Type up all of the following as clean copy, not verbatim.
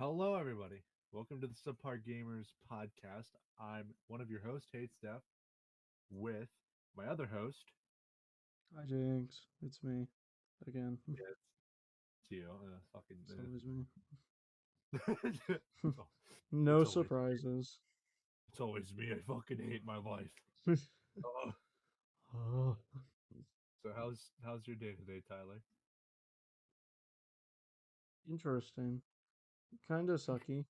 Hello, everybody. Welcome to the Subpar Gamers podcast. I'm one of your hosts, Hate Steph, with my other host. Hi Jinx, it's me again. Yeah, it's you. Fucking. It's always me. it's, al- No it's always surprises. it's always me. I fucking hate my life. Oh. Oh, So how's your day today, Tyler? interesting. Kind of sucky.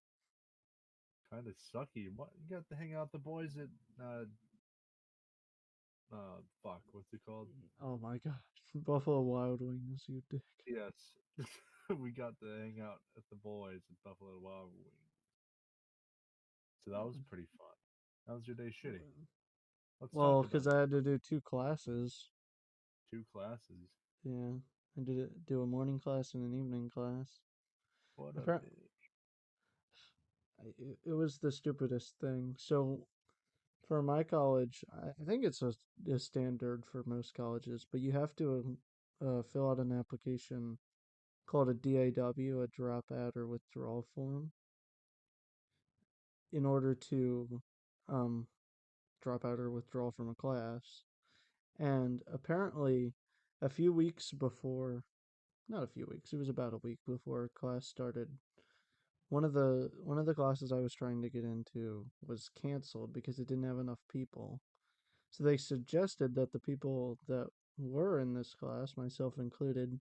Kind of sucky. What you got to hang out with the boys at fuck, what's it called? Oh my god. Buffalo Wild Wings, you dick. Yes, we got to hang out at the boys at Buffalo Wild Wings. So that was pretty fun. How was your day? Shitty. Let's talk Well, about because I had to do two classes. two classes. Yeah, I did do a morning class and an evening class. What a Appar- bitch. it was the stupidest thing. So for my college, I think it's a standard for most colleges, but you have to fill out an application called a DAW, a dropout or withdrawal form, in order to um, drop out or withdraw from a class. And apparently, a few weeks before, not a few weeks, it was about a week before class started. One of the classes I was trying to get into was canceled because it didn't have enough people. So they suggested that the people that were in this class, myself included,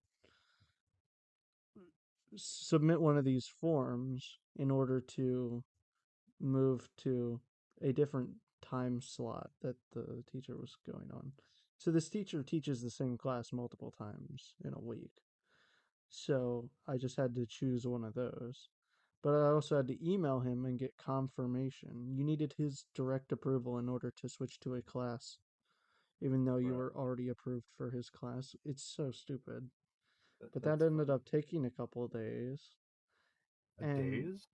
submit one of these forms in order to move to a different time slot that the teacher was going on. So this teacher teaches the same class multiple times in a week. So I just had to choose one of those. But I also had to email him and get confirmation. You needed his direct approval in order to switch to a class, even though you Bro, were already approved for his class. It's so stupid. But that that's ended funny. up taking a couple of days. A And days?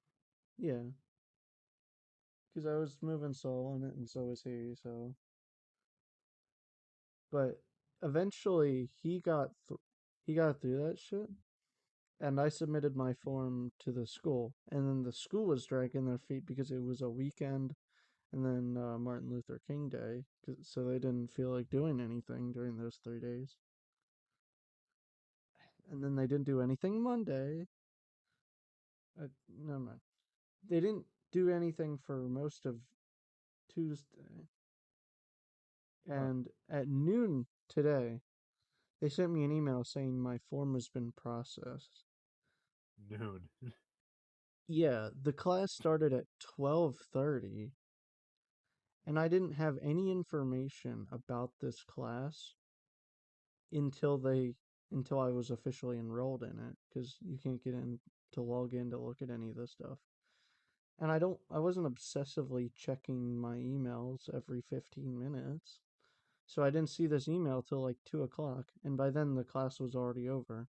yeah, because I was moving slow on it, and so was he. So, but eventually he got through that shit, and I submitted my form to the school, and then the school was dragging their feet because it was a weekend, and then Martin Luther King Day, so they didn't feel like doing anything during those 3 days, and then they didn't do anything Monday. Never mind. They didn't do anything for most of Tuesday, Huh. and at noon today, they sent me an email saying my form has been processed. Noon. Yeah, the class started at 12:30 and I didn't have any information about this class until they until I was officially enrolled in it cuz you can't get in to log in to look at any of this stuff. And I wasn't obsessively checking my emails every 15 minutes. So I didn't see this email till like 2 o'clock, and by then the class was already over.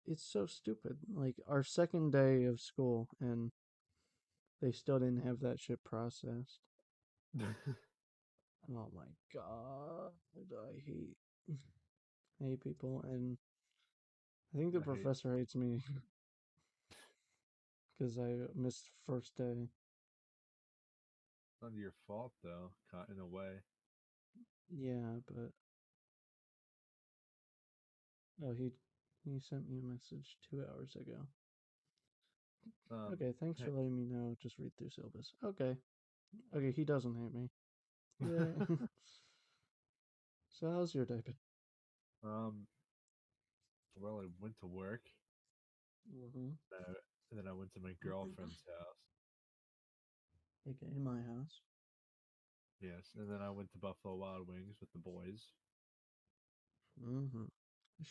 It's so stupid. Like our second day of school, and they still didn't have that shit processed. Oh my god, I hate people, and I think the I hate professor hates me because I missed first day. Not your fault though, in a way. Yeah, but oh he sent me a message 2 hours ago. Um, Okay, thanks hey. for letting me know. Just read through syllabus. Okay, he doesn't hate me. Yeah. So how's your day been? um, well, I went to work, Mm-hmm. and then I went to my girlfriend's house. AKA my house. Yes, and then I went to Buffalo Wild Wings with the boys. Mm-hmm.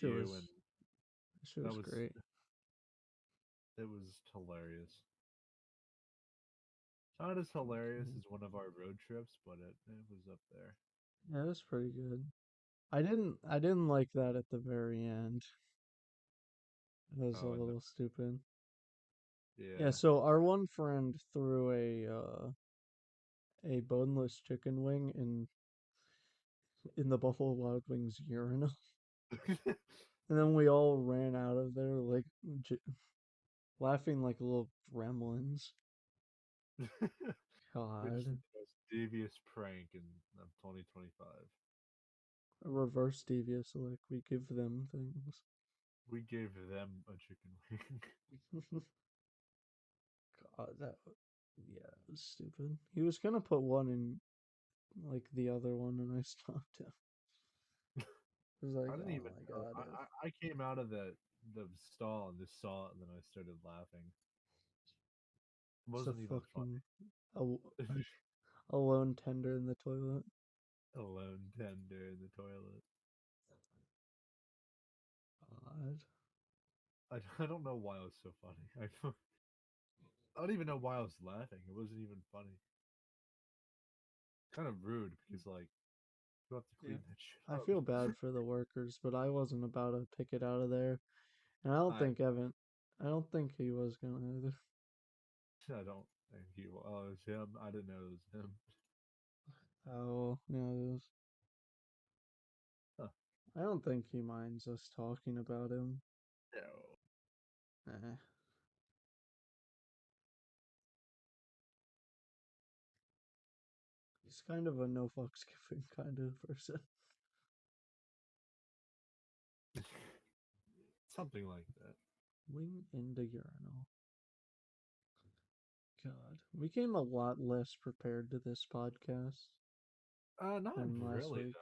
You and She that was was great. it was hilarious. Not as hilarious Okay. as one of our road trips, but it was up there. Yeah, it was pretty good. I didn't like that at the very end. It was a Oh, and little stupid. Yeah, yeah. so our one friend threw a boneless chicken wing in the Buffalo Wild Wings urinal. And then we all ran out of there like Laughing like little gremlins. We just God. did the most devious prank in 2025. A reverse devious, like we give them things. We gave them a chicken wing. God, yeah, it was stupid. He was gonna put one in like the other one, and I stopped him. I was like, I didn't oh even my know. god, I came out of the stall and just saw it, and then I started laughing. It it's a wasn't even fucking funny. a lone tender in the toilet. Alone tender in the toilet. God, I don't know why it was so funny. I don't even know why I was laughing. It wasn't even funny. Kind of rude because like you have to yeah. clean that shit I up. feel bad for the workers, but I wasn't about to pick it out of there, and I don't think he was gonna either. I don't think he. Oh, it was him. I didn't know it was him. Oh, yeah, it is. Huh. I don't think he minds us talking about him. No. Eh. He's kind of a no fucks giving kind of person. Something like that. Wing into urinal. God, we came a lot less prepared to this podcast Not than last really week's.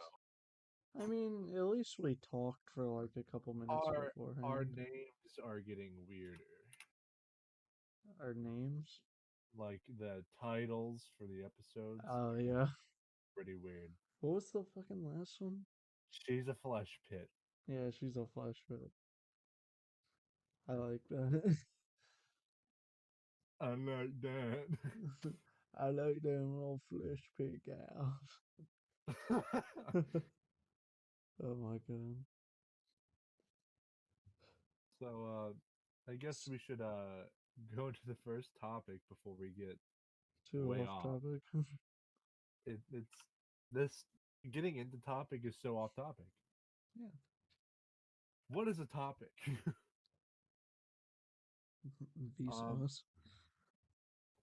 though. I mean, at least we talked for like a couple minutes Our beforehand. names are getting weirder. Our names. Like the titles for the episodes Oh are yeah. getting pretty weird. What was the fucking last one? She's a flesh pit. Yeah, she's a flash bit. I like that. I like that. I like them little flesh pig gals. Oh my god. So I guess we should go into the first topic before we get Too way off off. topic. It's this getting into topic is so off topic. Yeah. What is a topic? um Vsauce.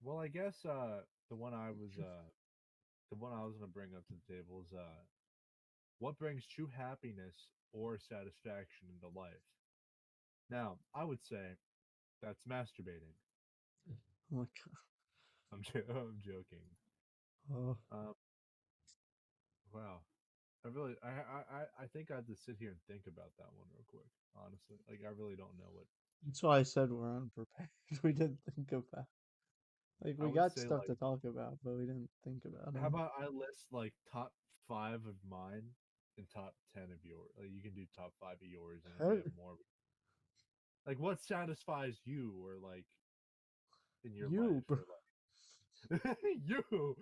well I guess the one I was the one I was gonna bring up to the table is what brings true happiness or satisfaction into life? Now, I would say that's masturbating. Oh my I'm joking. god. Oh. Um, wow. I really, I think I have to sit here and think about that one real quick. Honestly, like I really don't know what That's why I said we're unprepared. We didn't think about like I we would got say. stuff Like, to talk about, but we didn't think about how them. about I list like top 5 of mine and top 10 of yours? Like, you can do top 5 of yours, and if we have more, like what satisfies you, or like in your You, life, bro. or like you.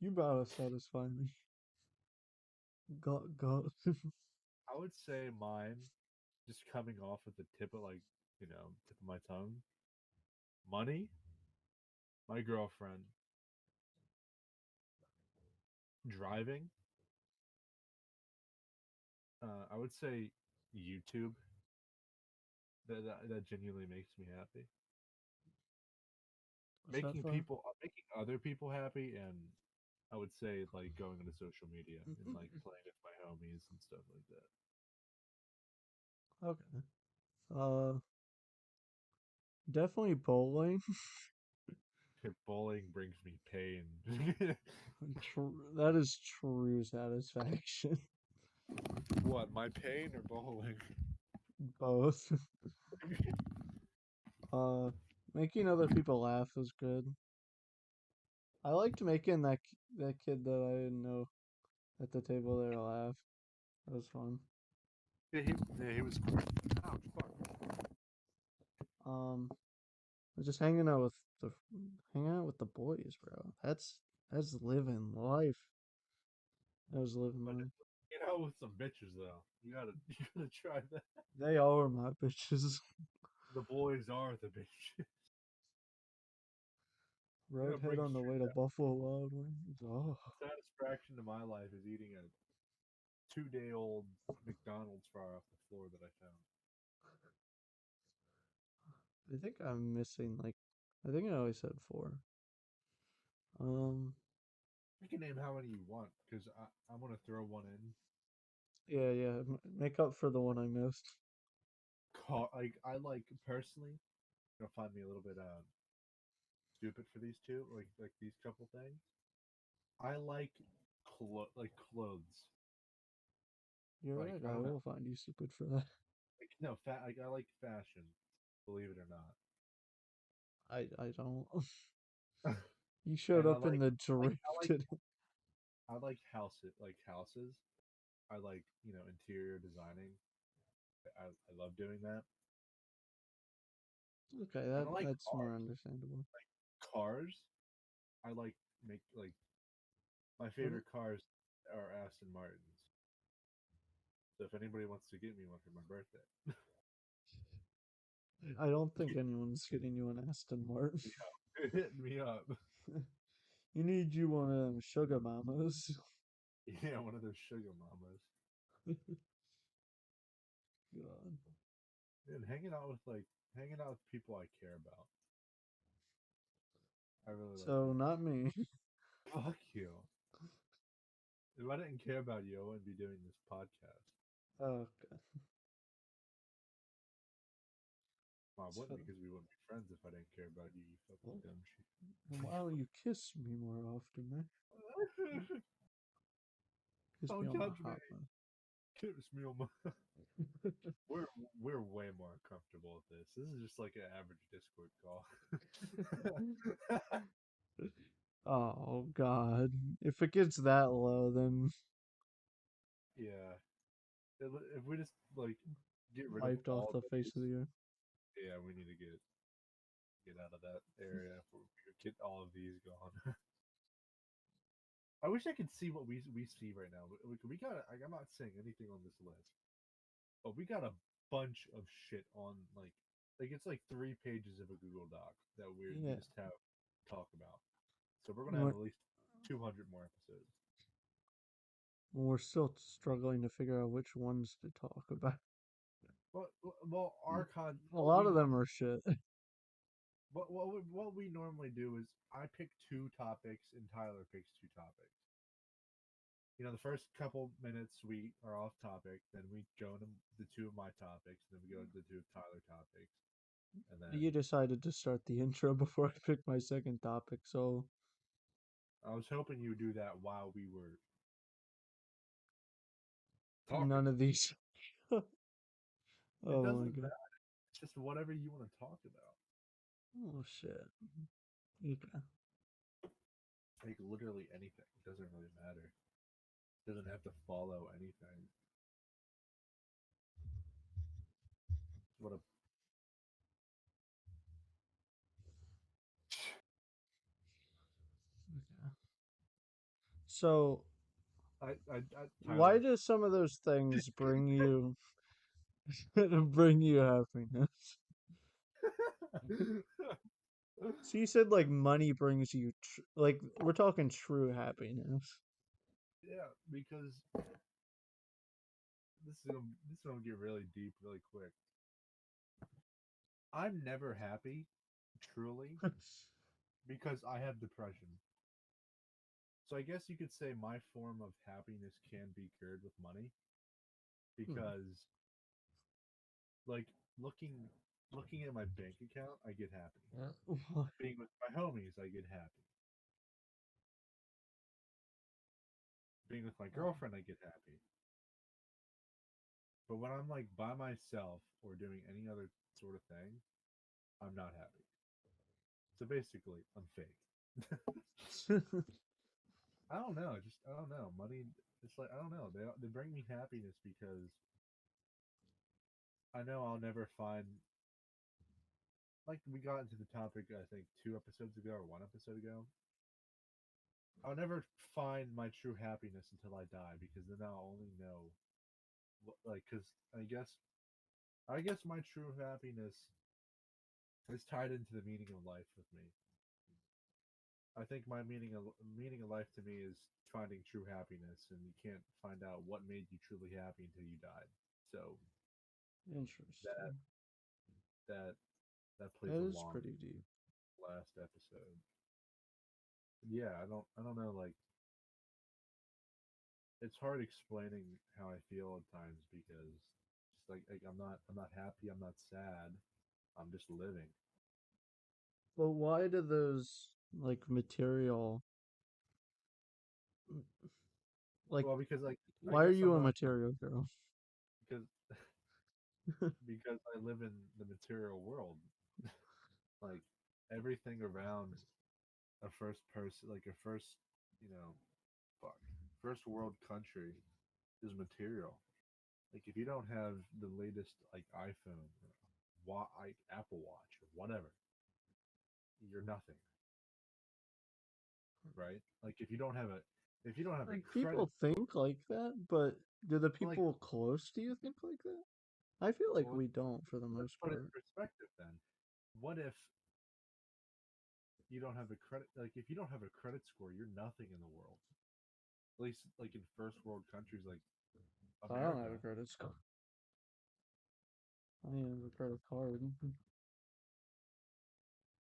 You about to satisfy me. Go. I would say mine, just coming off at the tip of like, tip of my tongue. Money, my girlfriend, driving. I would say YouTube. That genuinely makes me happy. What's that for? Making other people happy, and I would say like going into social media and like playing with my homies and stuff like that. Okay. Uh, definitely bowling. Bowling brings me pain. That is true satisfaction. What, my pain or bowling? Both. Uh, making other people laugh is good. I liked making that kid that I didn't know at the table there laugh. That was fun. Yeah, he was cool. Ouch, fuck. Um, just hanging out with hanging out with the boys, bro. That's living life. That was living But life. with some bitches though. You gotta try that. They all were my bitches. The boys are the bitches. You know, it Roadhead brings on the way to Buffalo Wild Wings. Oh, satisfaction to my life is eating a 2-day old McDonald's fry off the floor that I found. I think I'm missing like I think I always said four. Um You can name how many you want because I'm gonna throw one in. yeah, yeah. Make up for the one I missed. Like I like personally, you'll find me a little bit stupid for these two, like these couple things. I like clothes. You're Like right, I I don't know. will find you stupid for that. Like no, like I like fashion, believe it or I don't. not. You showed And up in the drifted. I like houses. I like interior designing. I love doing that. Okay, And I like that's more understandable. cars. I like make like my I don't favorite cars are Aston Martins. So if anybody wants to get me one for my birthday, I don't think anyone's getting you an Aston Martin. hit me up. You need you one of them sugar mamas. Yeah, one of those sugar mamas. God. And hanging out with people I care about. I really like So that. not me. Fuck you. If I didn't care about you, I wouldn't be doing this podcast. Okay. Well, I So wouldn't because we wouldn't be friends if I didn't care about you, you fucking well, dumb shit. why don't you kiss me more often, man? Kiss me Don't on my touch me. hot mouth. Kiss me on my. We're we're way more comfortable with this. This is just like an average Discord call. Oh God. If it gets that low, then Yeah. If we just get rid of wiped off all the face those, of the earth. yeah, we need to get out of that area. For get all of these gone. I wish I could see what we see right now. We got. I'm not saying anything on this list, but we got a bunch of shit on it's like 3 pages of a Google Doc that we Yeah. just have to talk about. So we're gonna have We're, at least 200 more episodes. we're still struggling to figure out which ones to talk about. Well, our con A lot of them are shit. what we normally do is I pick two topics and Tyler picks two topics. The first couple minutes we are off topic, then we go into the two of my topics, then we go to the two of Tyler topics, and then You decided to start the intro before I picked my second topic, so I was hoping you would do that while we were talking. none of these. It Oh my doesn't God. matter. It's just whatever you want to talk about. Oh shit. Okay. Like literally anything. It doesn't really matter. It doesn't have to follow anything. What a Okay. So, Tyler. why do some of those things bring you bring you happiness? So you said like money brings you like we're talking true happiness. Yeah, because this is gonna get really deep really quick. I'm never happy, truly, because I have depression. So I guess you could say my form of happiness can be cured with money Hmm. because like looking looking at my bank account, I get happy. Being with my homies, I get happy. Being with my girlfriend, I get happy. But when I'm like by myself or doing any other sort of thing, I'm not happy. So basically, I'm fake. I don't know. Just I don't know. Money. It's like I don't know. They bring me happiness because I know I'll never find. Like we got into the topic, I think 2 episodes ago or 1 episode ago. I'll never find my true happiness until I die because then I'll only know, because I guess my true happiness is tied into the meaning of life with me. I think my meaning of life to me is finding true happiness, and you can't find out what made you truly happy until you died. So that Interesting. that That plays That a is long pretty deep. last episode. Yeah, I don't know. Like, it's hard explaining how I feel at times because just like I'm not happy. I'm not sad. I'm just living. But why do those like material like Well, because like I why are guess I'm you a not material girl? because because I live in the material world. Like everything around a first person, like a first, you know, fuck, first world country is material. Like if you don't have the latest like iPhone or like Apple Watch or whatever, you're nothing, right? Like if you don't have a Like credit people score, think like that, but do the like people close to you think like that? I feel like well, we don't for the let's most put it part. in perspective then. What if you don't have a credit? Like if you don't have a credit score, you're nothing in the world. At least like in first world countries like I don't have a America. credit score. I have a credit card.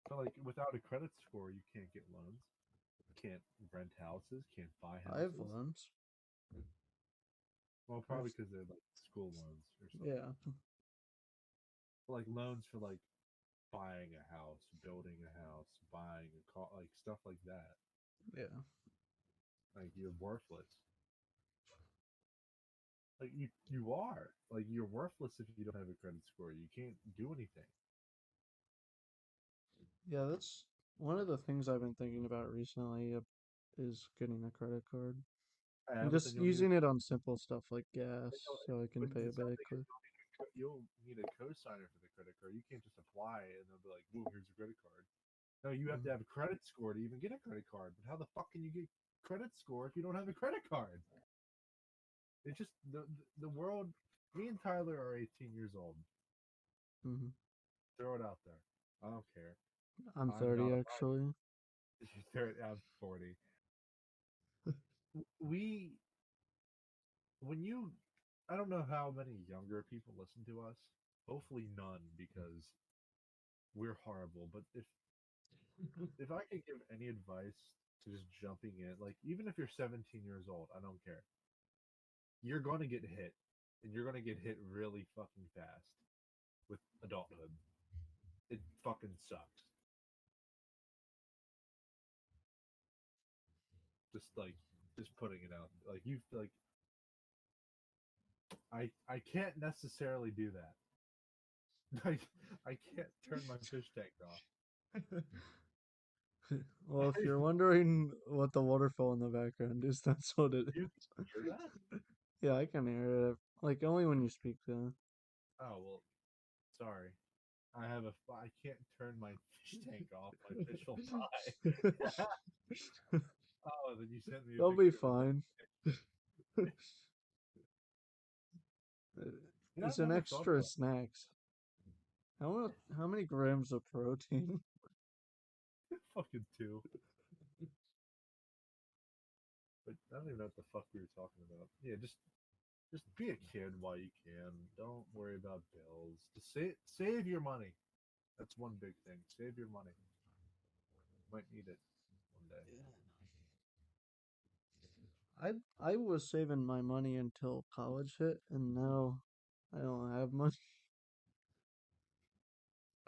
So like without a credit score, you can't get loans, can't rent houses, can't buy I have houses. loans. Well, I have, probably because they're like school loans or something. yeah, But, like loans for like buying a house, building a house, buying a car, like stuff like that. yeah, Like you're worthless. Like you are. Like you're worthless if you don't have a credit score. You can't do anything. yeah. That's one of the things I've been thinking about recently is getting a credit card Yeah, and but then just using it on simple stuff like gas, so I can but pay it it sounds back like quick. you'll need a cosigner for the credit card. You can't just apply and they'll be like, "Whoa, here's a credit card." No, you have Mm, to have a credit score to even get a credit card. But how the fuck can you get credit score if you don't have a credit card? It's just the world. Me and Tyler are 18 years old. mm-hmm. Throw it out there. I don't care. I'm I'm 30 not a actually. minor. I'm 40. We when you, I don't know how many younger people listen to us. Hopefully none because we're horrible. But if I could give any advice to just jumping in, like even if you're 17 years old, I don't care. You're going to get hit, and you're going to get hit really fucking fast with adulthood. It fucking sucks. Just like just putting it out. Like you like I can't necessarily do that. I can't turn my fish tank off. Well, if you're wondering what the waterfall in the background is, that's what it You is. hear that? Yeah, I can hear it. Like only when you speak though. Oh well, sorry. I can't turn my fish tank off. My fish will die. Oh, then you sent me a They'll be picture of a fine. You know, It's I've an never thought extra about snack. How many grams of protein? it. Fucking two. But I don't even know what the fuck we were talking about. Yeah, just be a kid while you can. Don't worry about bills. Just save your money. That's one big thing. Save your money. Might need it one day. I was saving my money until college hit, and now I don't have much.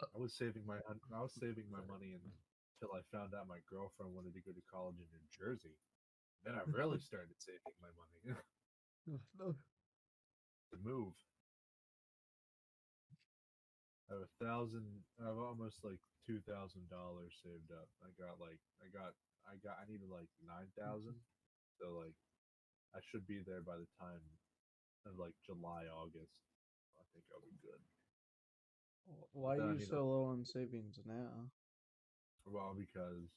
I was saving my money until I found out my girlfriend wanted to go to college in New Jersey. Then I really started saving my money to move. I have I have almost like $2,000 saved up. I needed like 9,000. So like I should be there by the time of like July, August. I think I'll be good. Why But are then I you need so low on savings now? well, because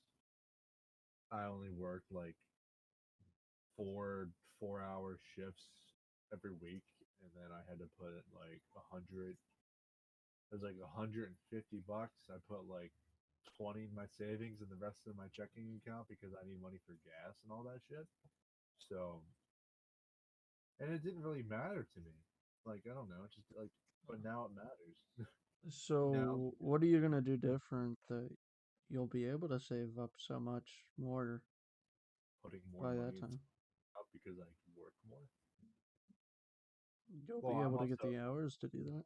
I only work like four-hour shifts every week, and then I had to put it like 100. It was like $150. I put like 20 in my savings and the rest in my checking account because I need money for gas and all that shit. So, and it didn't really matter to me. Like I don't know, it's just like, but now it matters. Now So, what are you gonna do different that you'll be able to save up so much more putting more by that money time? up because I can work more. You'll Well, be able to get the hours to do that.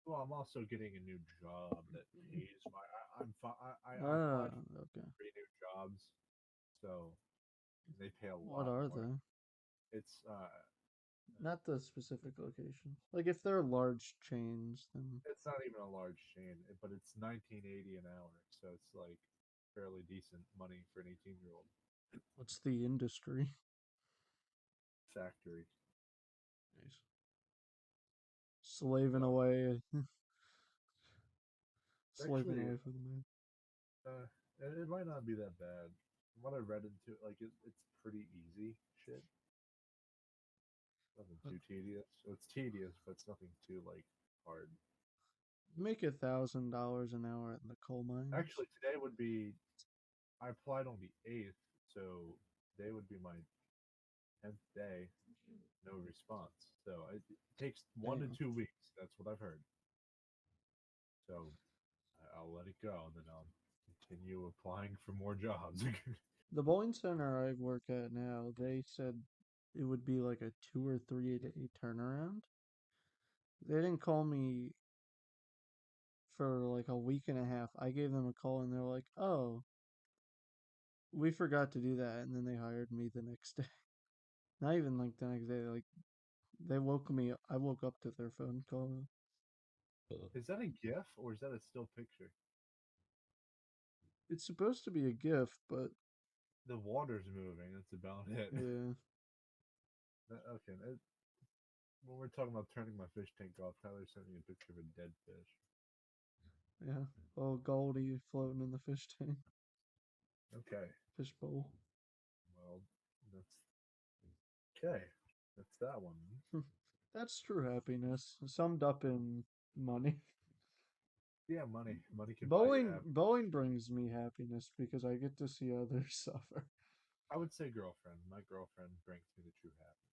I'm also getting a new job that pays my. I Ah, applied for okay. 3 new jobs, so they pay a What lot are more. they? It's Not the specific locations. Like if they're large chains, then it's not even a large chain, but it's 1980 an hour, so it's like fairly decent money for an 18-year-old what's the industry? factory. Nice. Slaving So away, slaving actually, away for the man. uh, it might not be that bad. From what I read into, like it's pretty easy shit. Nothing too tedious. So it's tedious, but it's nothing too like hard. Make $1,000 an hour in the coal mines. Actually, today would be. I applied on the 8th, so today would be my 10th day. No response. So it takes 1 to Damn. 2 weeks. That's what I've heard. So I'll let it go, and then I'll continue applying for more jobs. The bowling center I work at now, they said it would be like a 2 or 3 day turnaround. They didn't call me for like a week and a half. I gave them a call and they're like, "Oh, we forgot to do that." And then they hired me the next day. Not even like the next day. Like they woke me. I woke up to their phone call. Is that a GIF or is that a still picture? It's supposed to be a gift, but The water's moving. That's about it. yeah, Okay. When we're talking about turning my fish tank off, Tyler sent me a picture of a dead fish. yeah. Oh, Goldie floating in the fish tank, Okay. fish bowl. Well, that's okay. That's that one. That's true happiness, summed up in money. Yeah, money. Money can buy you happiness. Bowling brings me happiness because I get to see others suffer. I would say girlfriend. My girlfriend brings me the true happiness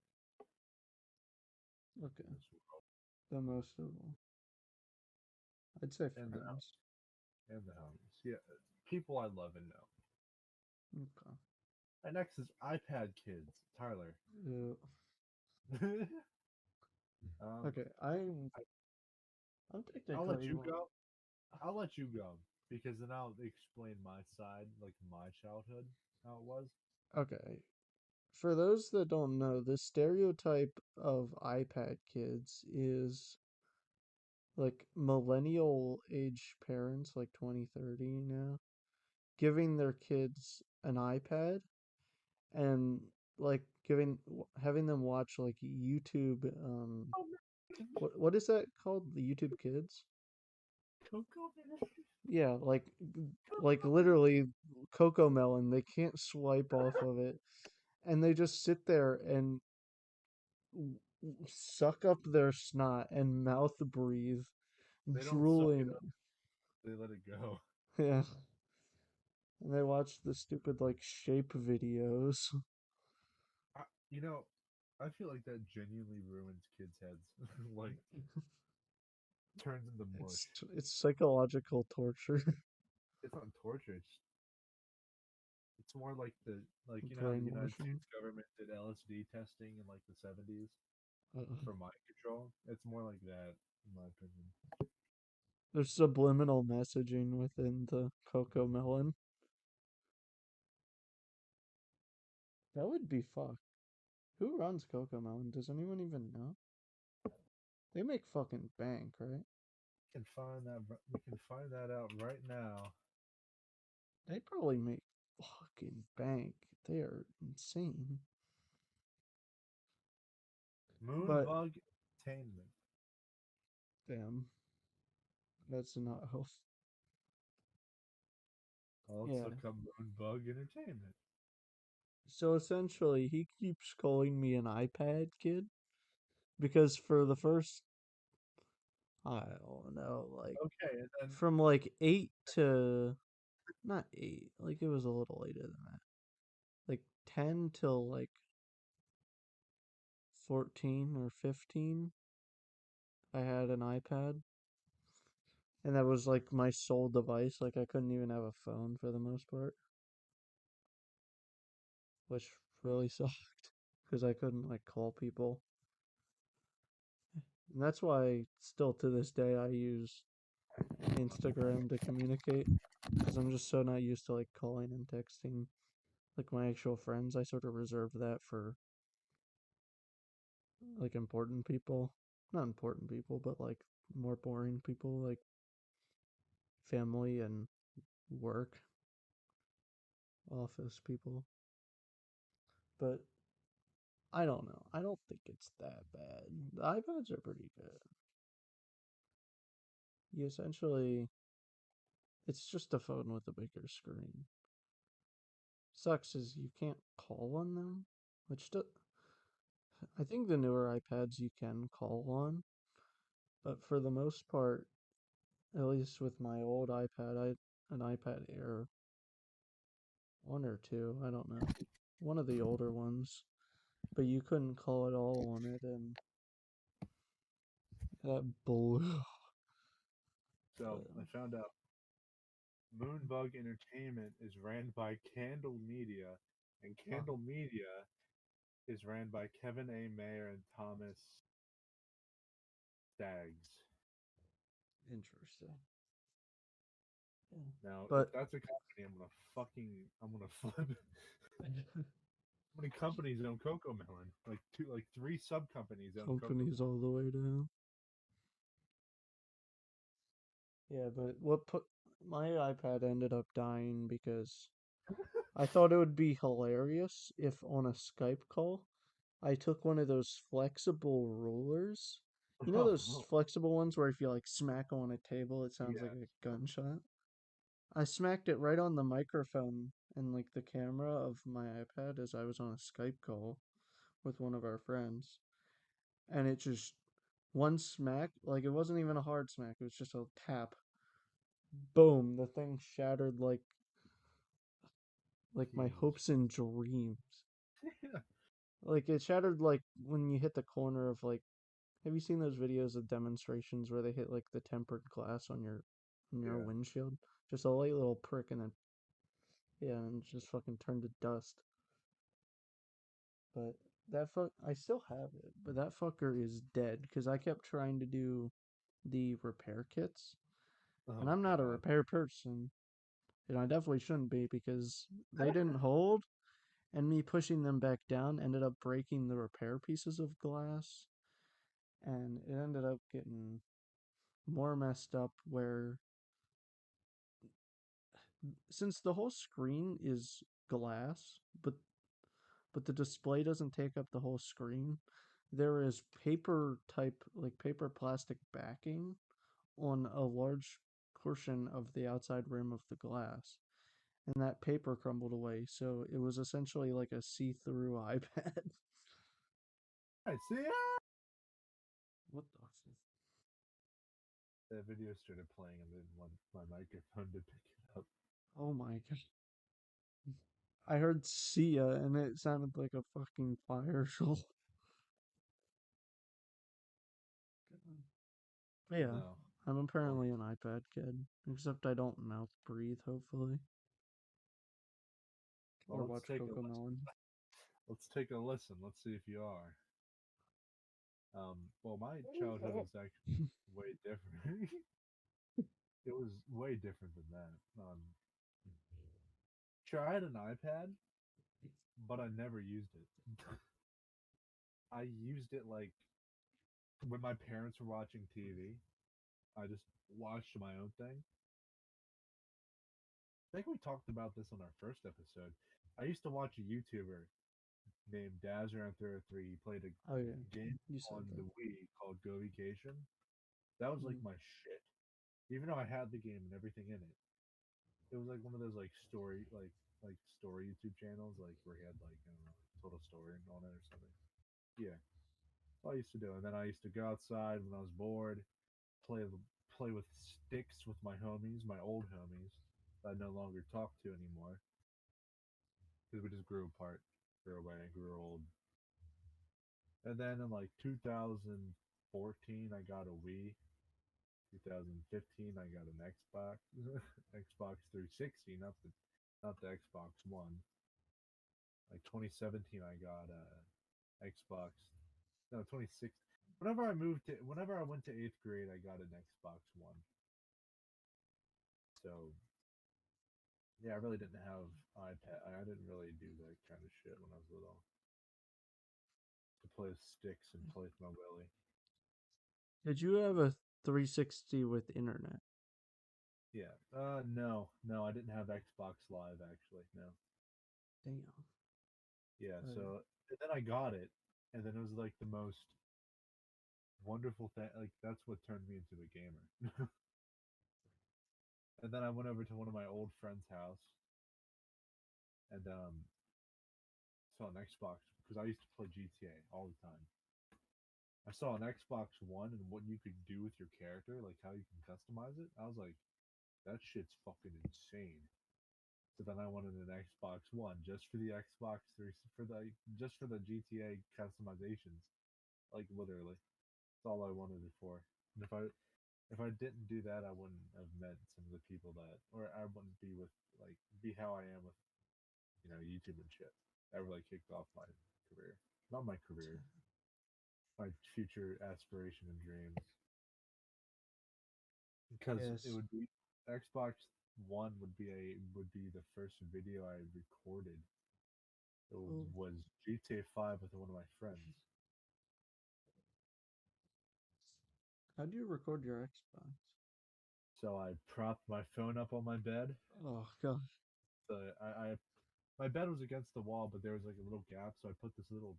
Okay, in this world, the most of all. I'd say and friends. the homies. Yeah, people I love and Okay. know. And next is iPad kids. Tyler. Yeah. um, Okay, I'm I, I'm I'll let technically you go. I'll let you go because then I'll explain my side, like my childhood, how it was. okay. For those that don't know, the stereotype of iPad kids is like millennial age parents, like 2030 now, giving their kids an iPad and like having them watch like YouTube Oh, what is that called? The YouTube Kids? Coco, Yeah, like Coco. literally Coco Melon, they can't swipe off of it and they just sit there and suck up their snot and mouth breathe, They don't suck it drooling. up. They let it go. Yeah, and they watch the stupid like shape videos. I, you know, I feel like that genuinely ruins kids' heads. Like turns into mush. It's psychological torture, It's not torture. It's more like you know how the United brainwashing. States government did LSD testing in like the 70s Uh, for mind control. It's more like that, in my opinion. there's subliminal messaging within the Coco Melon. That would be fucked. Who runs Coco Melon? Does anyone even know? They make fucking bank, right? We can find that out right now. They probably make fucking bank. They are insane. But Moonbug Entertainment. damn, that's not health. Well, let's Yeah. look up Moonbug Entertainment. So essentially, he keeps calling me an iPad kid because for the first, I don't know, like Okay, and then from like 8 to not 8, like it was a little later than that. Like 10 till like 14 or 15, I had an iPad. And that was like my sole device. Like I couldn't even have a phone for the most part, which really sucked because I couldn't like call people. And that's why still to this day I use Instagram to communicate because I'm just so not used to like calling and texting like my actual friends. I sort of reserve that for like important people. Not important people, but like more boring people like family and work, office people. But I don't know. I don't think it's that bad. The iPads are pretty good. You essentially, it's just a phone with a bigger screen. Sucks is you can't call on them, which I think the newer iPads you can call on, but for the most part, at least with my old iPad, an iPad Air, one or two, I don't know, one of the older ones, but you couldn't call at all on it, and that blew. So But, I found out Moonbug Entertainment is ran by Candle Media, and oh, Candle Media is ran by Kevin A. Mayer and Thomas Staggs. interesting. Yeah. Now, if But that's a company, I'm gonna flip. How many companies own Coco Melon? Like three sub companies own Coco companies all the way down. Yeah, but what put my iPad ended up dying because I thought it would be hilarious if on a Skype call I took one of those flexible rulers. You know Melon. those flexible ones where if you like smack on a table it sounds like Yeah, a gunshot? I smacked it right on the microphone and like the camera of my iPad as I was on a Skype call with one of our friends. And it just one smack, like it wasn't even a hard smack, it was just a tap. Boom, the thing shattered like my Jesus. hopes and dreams. Like it shattered like when you hit the corner of like have you seen those videos of demonstrations where they hit like the tempered glass on your Yeah. windshield? Just a light little prick and then yeah, and just fucking turned to dust. But I still have it, but that fucker is dead because I kept trying to do the repair kits, and Oh I'm not a God. repair person, and I definitely shouldn't be because they didn't hold, and me pushing them back down ended up breaking the repair pieces of glass, and it ended up getting more messed up where since the whole screen is glass, but the display doesn't take up the whole screen, there is paper type like paper plastic backing on a large portion of the outside rim of the glass. And that paper crumbled away, so it was essentially like a see-through iPad. I see. What the fuck? That video started playing, and then my microphone to pick it up. Oh my god. I heard "see ya" and it sounded like a fucking fire show. But yeah, No. I'm Well, apparently an iPad kid, except I don't mouth breathe, hopefully, well, or watch Coco Melon. let's take a listen. Let's see if you are. Well, my childhood was actually way different. It was way different than that. Sure, I had an iPad, but I never used it. I used it like when my parents were watching TV. I just watched my own thing. I think we talked about this on our first episode. I used to watch a YouTuber named Dazzer303. He played a Oh yeah, game you said on that. the Wii called Go Vacation. That was like Mm. my shit. Even though I had the game and everything in it, it was like one of those like story YouTube channels, like where he had like I don't know, total story on it or something. Yeah, that's all I used to do. And then I used to go outside when I was bored, play play with sticks with my homies, my old homies that I no longer talk to anymore because we just grew apart, grew away, grew old. And then in like 2014, I got a Wii, 2015, I got an Xbox, Xbox 360, not the Xbox One. Like 2017, I got a Xbox. No, 26. Whenever I went to eighth grade, I got an Xbox One. So yeah, I really didn't have iPad. I didn't really do that kind of shit when I was little. To play with sticks and play with my willy. Did you have a 360 with internet? Yeah. No, I didn't have Xbox Live actually. No. Damn. Yeah. Uh, So and then I got it, and then it was like the most wonderful thing. Like that's what turned me into a gamer. And then I went over to one of my old friends' house and saw an Xbox because I used to play GTA all the time. I saw an Xbox One and what you could do with your character, like how you can customize it. I was like, that shit's fucking insane. So then I wanted an Xbox One just for the Xbox 3 for the just for the GTA customizations. Like literally, that's all I wanted it for. And if I didn't do that, I wouldn't have met some of the people that, or I wouldn't be with like be how I am with YouTube and shit. That really kicked off my career. Not my career, my future aspiration and dreams. Because it yes. would be Xbox One would be the first video I recorded. It Oh, was GTA 5 with one of my friends. how do you record your Xbox? So I propped my phone up on my bed. Oh god. So I my bed was against the wall, but there was like a little gap. So I put this little.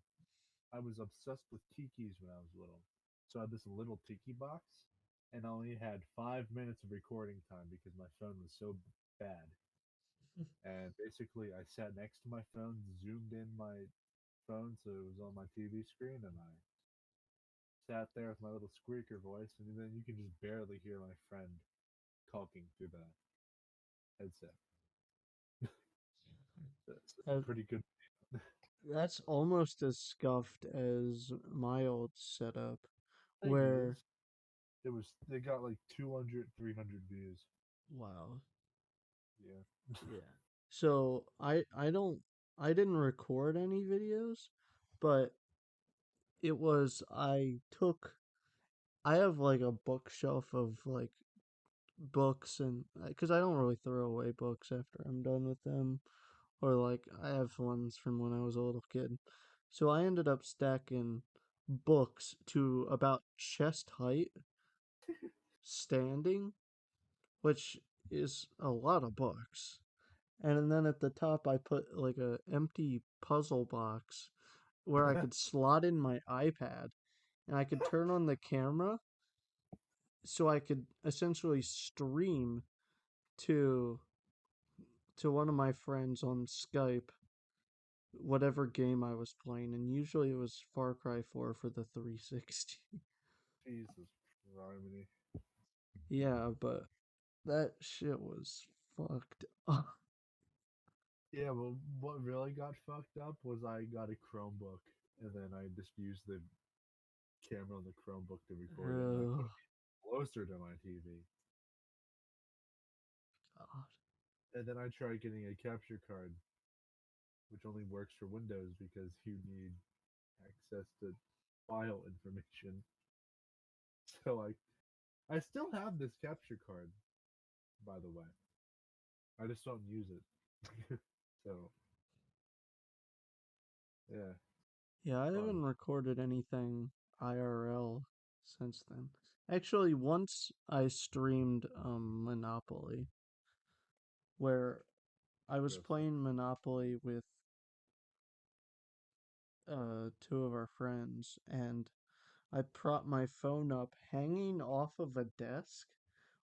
I was obsessed with tikis when I was little. So I had this little tiki box, and I only had 5 minutes of recording time because my phone was so bad. And basically, I sat next to my phone, zoomed in my phone so it was on my TV screen, and I sat there with my little squeaker voice, and then you can just barely hear my friend talking through the headset. It's Uh, pretty good. that's almost as scuffed as my old setup, Thing where is, they got like 200, 300 views. wow. Yeah. Yeah. So I didn't record any videos, but it was I have like a bookshelf of like books and because I don't really throw away books after I'm done with them, or like I have ones from when I was a little kid. So I ended up stacking books to about chest height standing, which is a lot of books. And then at the top I put like a empty puzzle box where I could slot in my iPad and I could turn on the camera so I could essentially stream to one of my friends on Skype whatever game I was playing, and usually it was Far Cry 4 for the 360. Jesus, Romany. Yeah, but that shit was fucked up. Yeah, well, what really got fucked up was I got a Chromebook, and then I just used the camera on the Chromebook to record it, and I put Oh, it closer to my TV. God. And then I tried getting a capture card, which only works for Windows because you need access to file information. So I still have this capture card, by the way. I just don't use it. So yeah, Yeah, I fun. haven't recorded anything IRL since then. Actually, once I streamed Monopoly, where I was Interesting. playing Monopoly with two of our friends, and I propped my phone up hanging off of a desk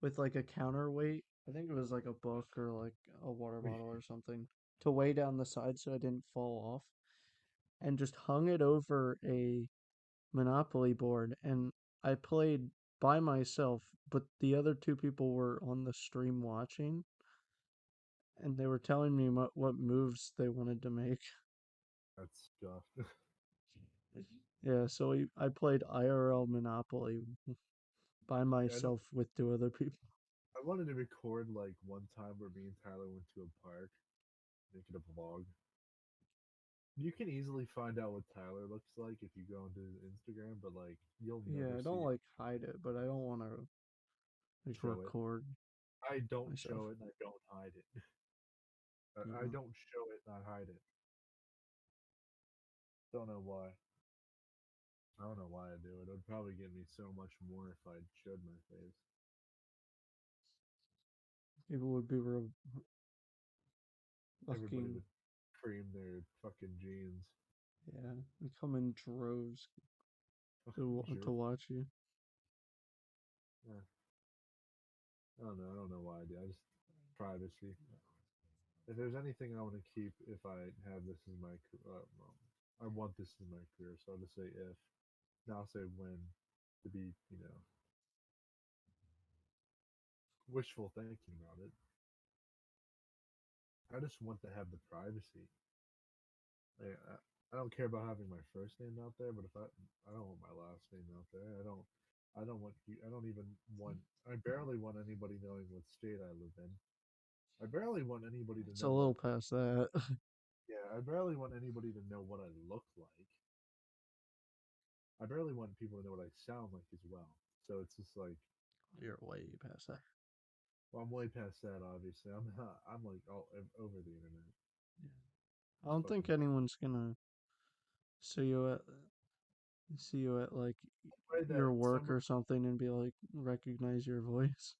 with like a counterweight. I think it was like a book or like a water bottle or something to weigh down the side so I didn't fall off, and just hung it over a Monopoly board. And I played by myself, but the other two people were on the stream watching, and they were telling me what moves they wanted to make. That's stuff. Yeah, so I played IRL Monopoly by I don't. myself with two other people. I wanted to record like one time where me and Tyler went to a park, make it a vlog. You can easily find out what Tyler looks like if you go onto his Instagram, but like you'll Yeah, never I see don't it. like hide it, but I don't want to like Show it. record I don't myself. show it and I don't hide it. I Yeah, don't show it and I hide it. Don't know why. I don't know why I do it. It would probably get me so much more if I showed my face. people would be real Everybody fucking would cream their fucking jeans. yeah, and come in droves Fucking to jerk. watch you. Yeah. I don't know. I don't know why I do. I just privacy. If there's anything I want to keep, if I have this as my, well, I want this as my career. So I'll just say if. Now I'll say when, to be, wishful thinking about it. I just want to have the privacy. Like, I don't care about having my first name out there, but if I don't want my last name out there. I don't want you. I don't even want. I barely want anybody knowing what state I live in. I barely want anybody to It's a know little like. past that. Yeah, I barely want anybody to know what I look like. I barely want people to know what I sound like as well. So it's just like, You're way past that. well, I'm way past that. Obviously, I'm like all over the internet. Yeah. I It's don't think fucking. anyone's gonna see you at like Way that your work somebody. or something and be like recognize your voice.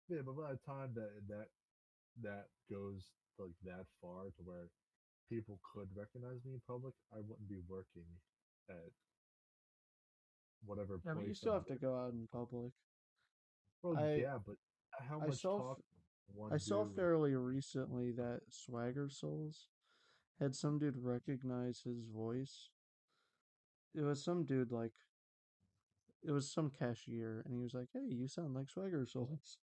Yeah, but by the time that goes like that far to where people could recognize me in public, I wouldn't be working at whatever Yeah, but you place still I'm have to working. go out in public. Well, I yeah, but how I much saw talk I one saw do? fairly recently that Swagger Souls had some dude recognize his voice. It was some dude like it was some cashier, and he was like, "Hey, you sound like Swagger Souls."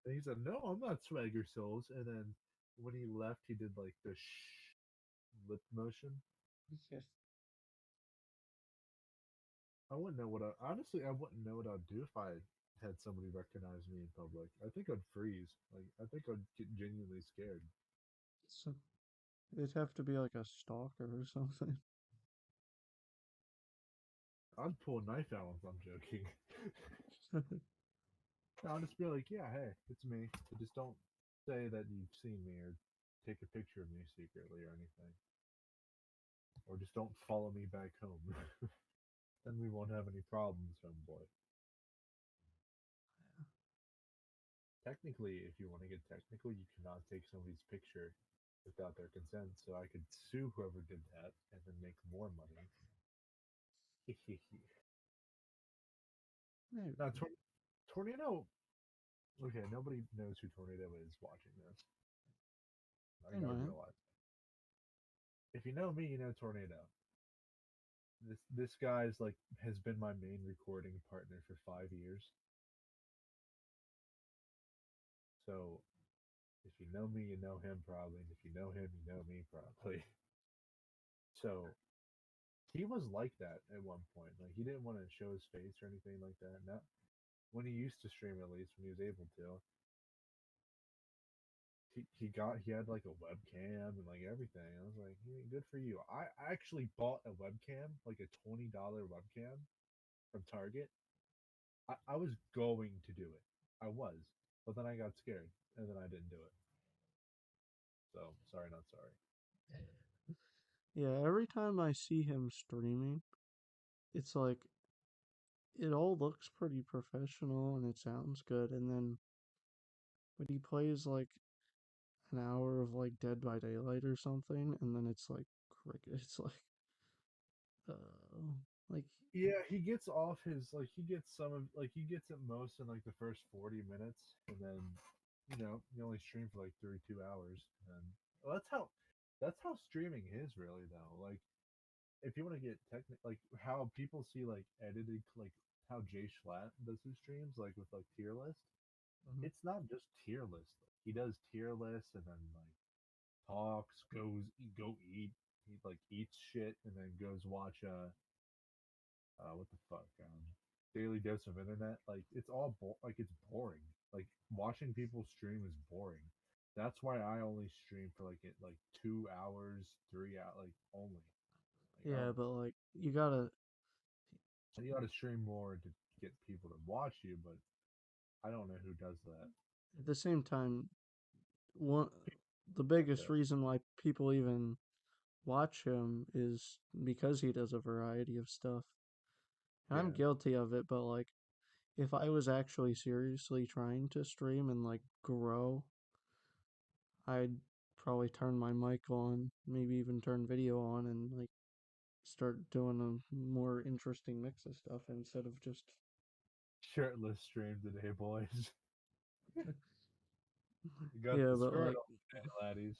And he said, "No, I'm not Swagger Souls." And then when he left, he did like the lip motion. Yeah. I wouldn't know what I honestly I wouldn't know what I'd do if I had somebody recognize me in public. I think I'd freeze. Like I think I'd get genuinely scared. So it'd have to be like a stalker or something. I'd pull a knife out if I'm joking. I'll just be like, yeah, hey, it's me. But just don't say that you've seen me or take a picture of me secretly or anything. Or just don't follow me back home. Then we won't have any problems, homeboy. Technically, if you want to get technical, you cannot take somebody's picture without their consent. So I could sue whoever did that and then make more money. Now, Maybe. Tornado. Okay, nobody knows who Tornado is watching this. I They gotta might. realize. If you know me, you know Tornado. This guy's like has been my main recording partner for 5 years. So if you know me, you know him probably. And if you know him, you know me probably. So he was like that at one point. Like he didn't want to show his face or anything like that. Not when he used to stream, at least when he was able to. He had like a webcam and like everything. I was like, hey, good for you. I actually bought a webcam, like a $20 webcam from Target. I was going to do it. I was, but then I got scared and then I didn't do it. So sorry, not sorry. Yeah, every time I see him streaming, it's like it all looks pretty professional and it sounds good, and then but he plays like an hour of like Dead by Daylight or something, and then it's like cricket. It's like Yeah, he gets off his like he gets some of like he gets it most in like the first 40 minutes, and then you only stream for like 32 hours, and well, that's how streaming is really though. Like if you want to get like how people see like edited like how Jay Schlatt does his streams like with like tier list. Mhm. It's not just tier list. He does tier lists and then like talks, go eat, he like eats shit, and then goes watch what the fuck daily dose of internet, like it's all like it's boring. Like watching people stream is boring. That's why I only stream for like 2 hours, 3 hours, like only. Like I Yeah, don't. but like you gotta You got to stream more to get people to watch you, but I don't know who does that. at the same time, one the Like biggest that. reason why people even watch him is because he does a variety of stuff. And I'm Yeah, guilty of it, but like if I was actually seriously trying to stream and like grow, I'd probably turn my mic on, maybe even turn video on and like start doing a more interesting mix of stuff instead of just shirtless stream today, boys. You got yeah, the but skirt like on today, laddies.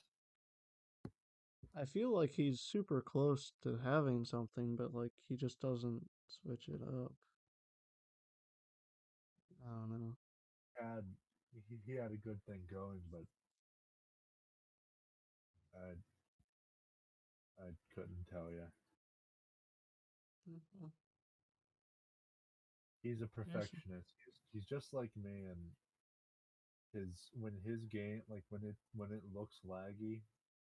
I feel like he's super close to having something, but like he just doesn't switch it up. I don't know. Had he had a good thing going, but I I couldn't tell you. Mhm. He's a Yes. perfectionist. He's just like me, and his game, like when it looks laggy,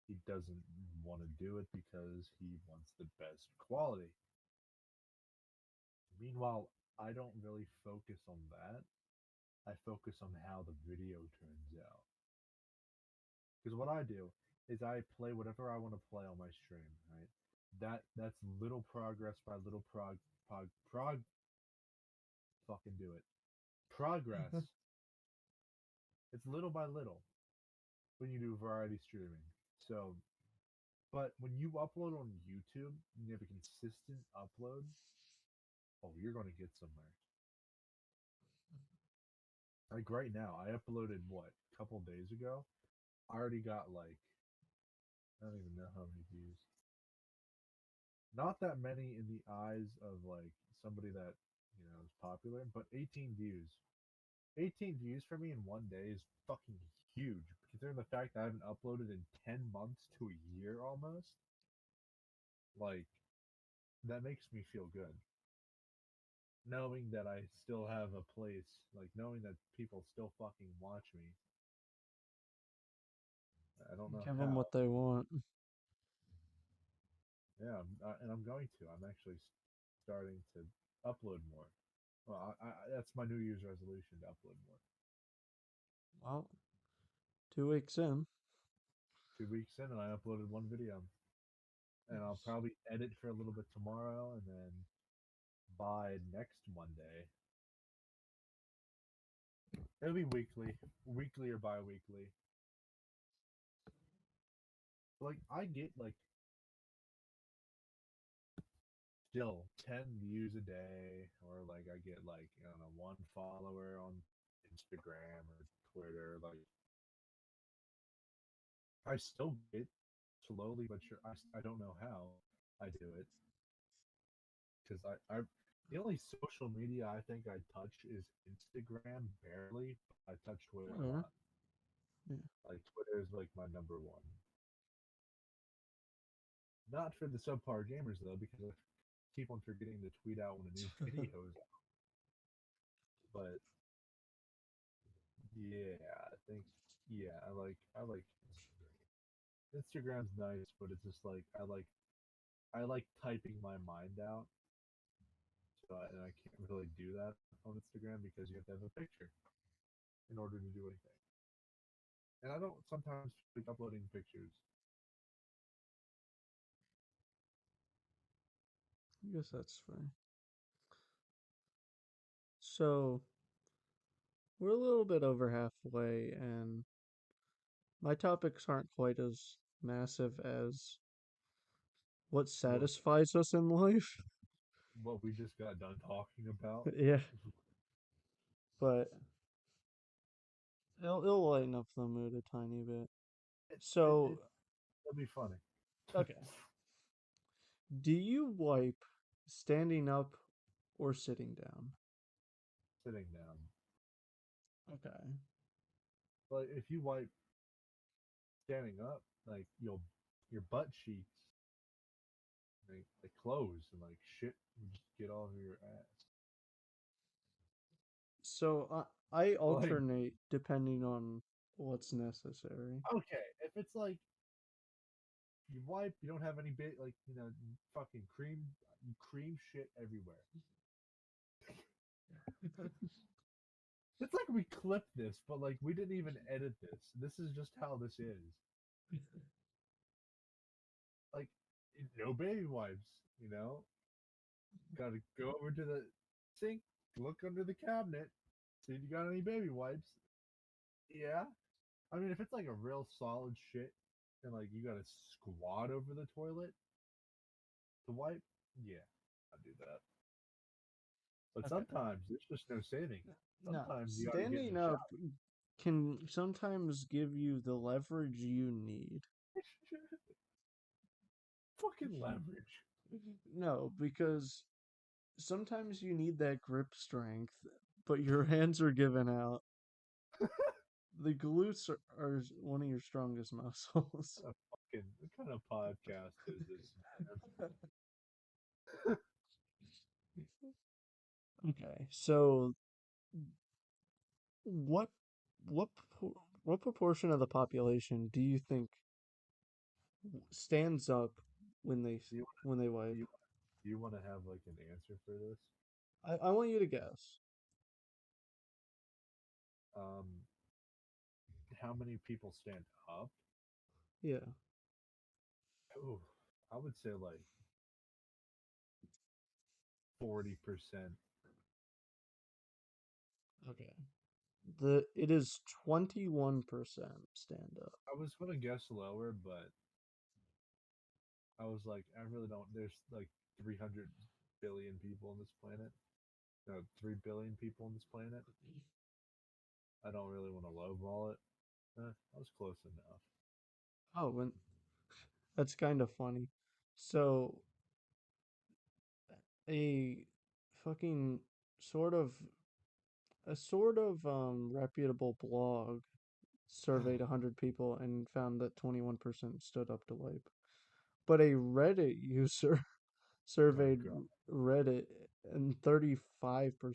he doesn't want to do it because he wants the best quality. Meanwhile, I don't really focus on that. I focus on how the video turns out. Because what I do is I play whatever I want to play on my stream, right? That's little progress by little fucking do it. Progress. It's little by little when you do variety streaming. So, but when you upload on YouTube and you have a consistent upload, oh, you're going to get somewhere. Like right now, I uploaded what a couple days ago. I already got like I don't even know how many views. Not that many in the eyes of like somebody that is popular, but 18 views. 18 views for me in one day is fucking huge, considering the fact that I haven't uploaded in 10 months to a year almost. Like that makes me feel good, knowing that I still have a place, like knowing that people still fucking watch me. I don't know Give them how. what they want. Yeah, and I'm going to. I'm actually starting to upload more. Well, that's my New Year's resolution to upload more. Well, 2 weeks in. 2 weeks in, and I uploaded one video, and I'll Nice. probably edit for a little bit tomorrow, and then by next Monday, it'll be weekly or bi-weekly. Like I get like still 10 views a day, or like I get like I don't know one follower on Instagram or Twitter. Like I still get slowly but sure. I don't know how I do it because I the only social media I think I touch is Instagram barely. I touch Twitter a Whatever. lot. Yeah. Like Twitter is like my number one. Not for the subpar gamers though, because I keep on forgetting to tweet out when a new video is out. But yeah, I think yeah, I like Instagram. Instagram's nice, but it's just like I like typing my mind out, so and I can't really do that on Instagram because you have to have a picture in order to do anything. And I don't sometimes like uploading pictures. I guess that's fine. So we're a little bit over halfway, and my topics aren't quite as massive as what What satisfies us in life. what we just got done talking about. Yeah, but it'll lighten up the mood a tiny bit. it, it, So, it it'll be funny. okay. Do you wipe standing up or sitting down? Sitting down, Okay. but if you wipe standing up, like your butt cheeks, they close and like shit would just get all over your ass. So I Like, alternate depending on what's necessary. okay, if it's like you wipe, you don't have any bit, like fucking cream shit everywhere. It's like we clipped this, but like we didn't even edit this. This is just how this is. Like, no baby wipes. You know, gotta go over to the sink, look under the cabinet, see if you got any baby wipes. Yeah, I mean, if it's like a real solid shit, and like you gotta squat over the toilet to wipe, yeah, I do that. But Okay. sometimes there's just no saving it. No, Sometimes you gotta get in standing the up shower. can sometimes give you the leverage you need. Fucking leverage. No, because sometimes you need that grip strength, but your hands are giving out. The glutes are one of your strongest muscles. What kind of podcast is this, man? Okay, so what what what proportion of the population do you think stands up when they Do you when they do wipe? you do you want to have like an answer for this? I want you to guess. Um, how many people stand up? Yeah. Oh, I would say like 40%. Okay. It is 21% stand up. I was gonna guess lower, but I was like, I really don't. There's like 300 billion people on this planet. No, 3 billion people on this planet. I don't really want to lowball it. I was close enough. Oh, and that's kind of funny. So a fucking sort of reputable blog surveyed 100 people and found that 21% stood up to wipe. But a Reddit user Oh surveyed god. Reddit and 35%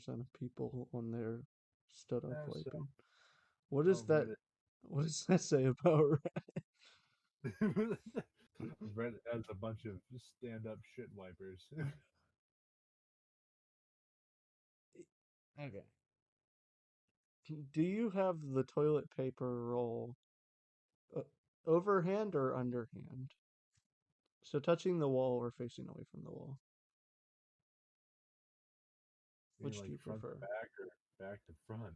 of people on there stood up So, wiping. What is well, that? What does that say about Reddit? Reddit. Reddit has a bunch of stand-up shit wipers. Okay. Do you have the toilet paper roll uh, overhand or underhand? So touching the wall or facing away from the wall? I mean, Which do like you front to prefer? back or back to front.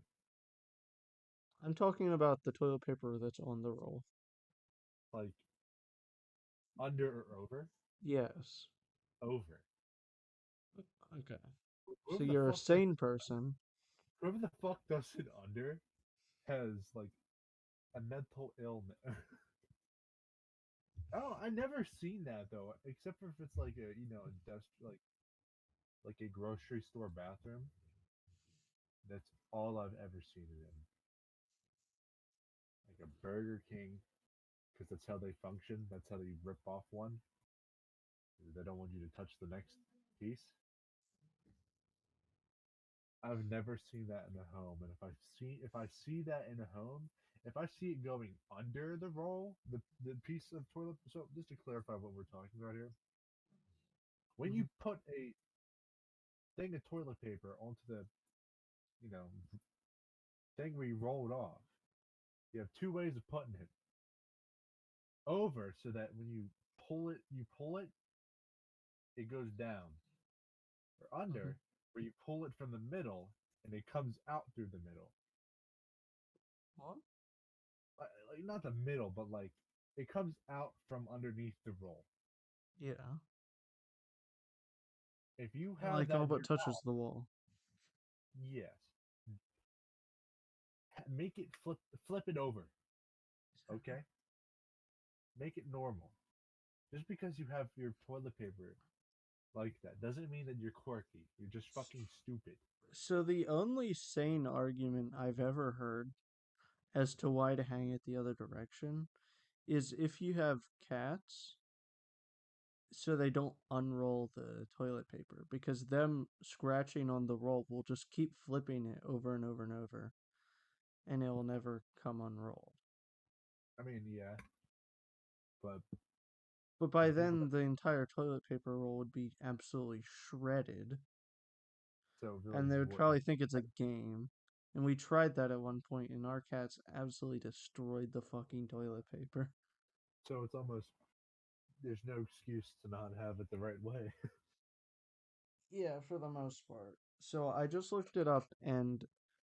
I'm talking about the toilet paper that's on the roll. Like under or over? Yes. Over. Okay. So Whoever the you're a fuck does sane person. whoever the fuck does it under has like a mental illness. Oh, I never seen that though, except for if it's like a industrial like a grocery store bathroom. That's all I've ever seen it in. Like a Burger King, because that's how they function. That's how they rip off one. They don't want you to touch the next piece. I've never seen that in a home, and if I see that in a home, if I see it going under the roll, the piece of toilet. So just to clarify what we're talking about here, when Mhm. you put a thing of toilet paper onto the you know thing where you roll it off, you have two ways of putting it over, so that when you pull it, it goes down, or Mhm. under, where you pull it from the middle and it comes out through the middle. What? Like not the middle, but like it comes out from underneath the roll. Yeah. If you It have like that all in but your touches mouth, the wall. yes, make it flip it over. Okay, make it normal. Just because you have your toilet paper like that doesn't mean that you're quirky. You're just fucking stupid. So the only sane argument I've ever heard as to why to hang it the other direction is if you have cats, so they don't unroll the toilet paper because them scratching on the roll will just keep flipping it over and over and over, and it will never come unrolled. I mean, yeah, but But the by people then, that the entire toilet paper roll would be absolutely shredded, so it really and they just would wouldn't. probably think it's a game. And we tried that at one point, and our cats absolutely destroyed the fucking toilet paper. So it's almost there's no excuse to not have it the right way. Yeah, for the most part. So I just looked it up, and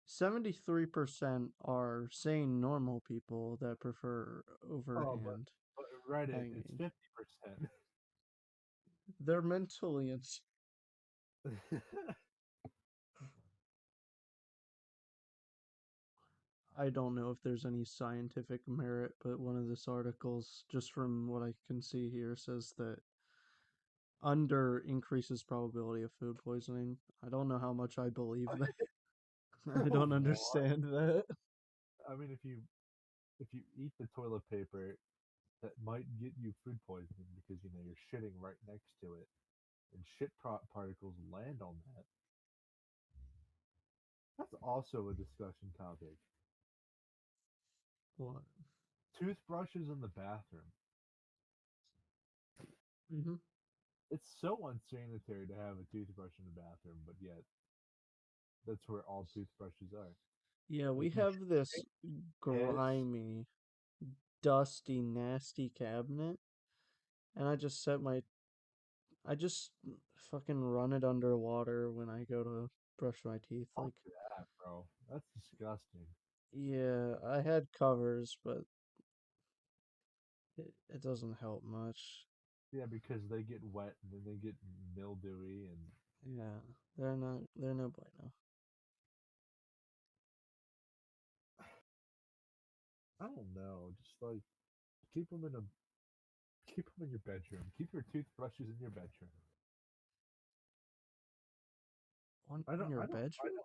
73% are sane, normal people that prefer Oh, overhand but Reddit, it's hanging. 50%. They're mentally I don't know if there's any scientific merit, but one of this articles, just from what I can see here, says that under increases probability of food poisoning. I don't know how much I believe that. I don't What? understand that. I mean, if you eat the toilet paper, that might get you food poisoning because you're shitting right next to it, and particles land on that. That's also a discussion topic. What? Toothbrushes in the bathroom. Hmm. It's so unsanitary to have a toothbrush in the bathroom, but yet that's where all toothbrushes are. Yeah, we Like you have this piss. grimy, dusty, nasty cabinet, and I just fucking run it underwater when I go to brush my teeth. Fuck Like, that, bro. That's disgusting. yeah, I had covers, but it doesn't help much. Yeah, because they get wet and then they get mildewy and Yeah, they're no bueno. I don't know. Just like keep them in a keep them in your bedroom. Keep your toothbrushes in your bedroom. I In don't. your I don't. I bedroom?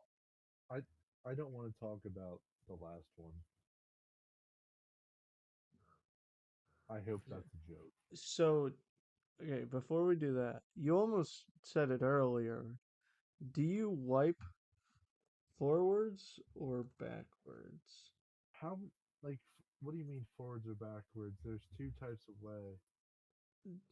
don't. I don't want to talk about the last one. I hope Okay. that's a joke. So, okay, before we do that, you almost said it earlier. Do you wipe forwards or backwards? How like what do you mean forwards or backwards? There's two types of way.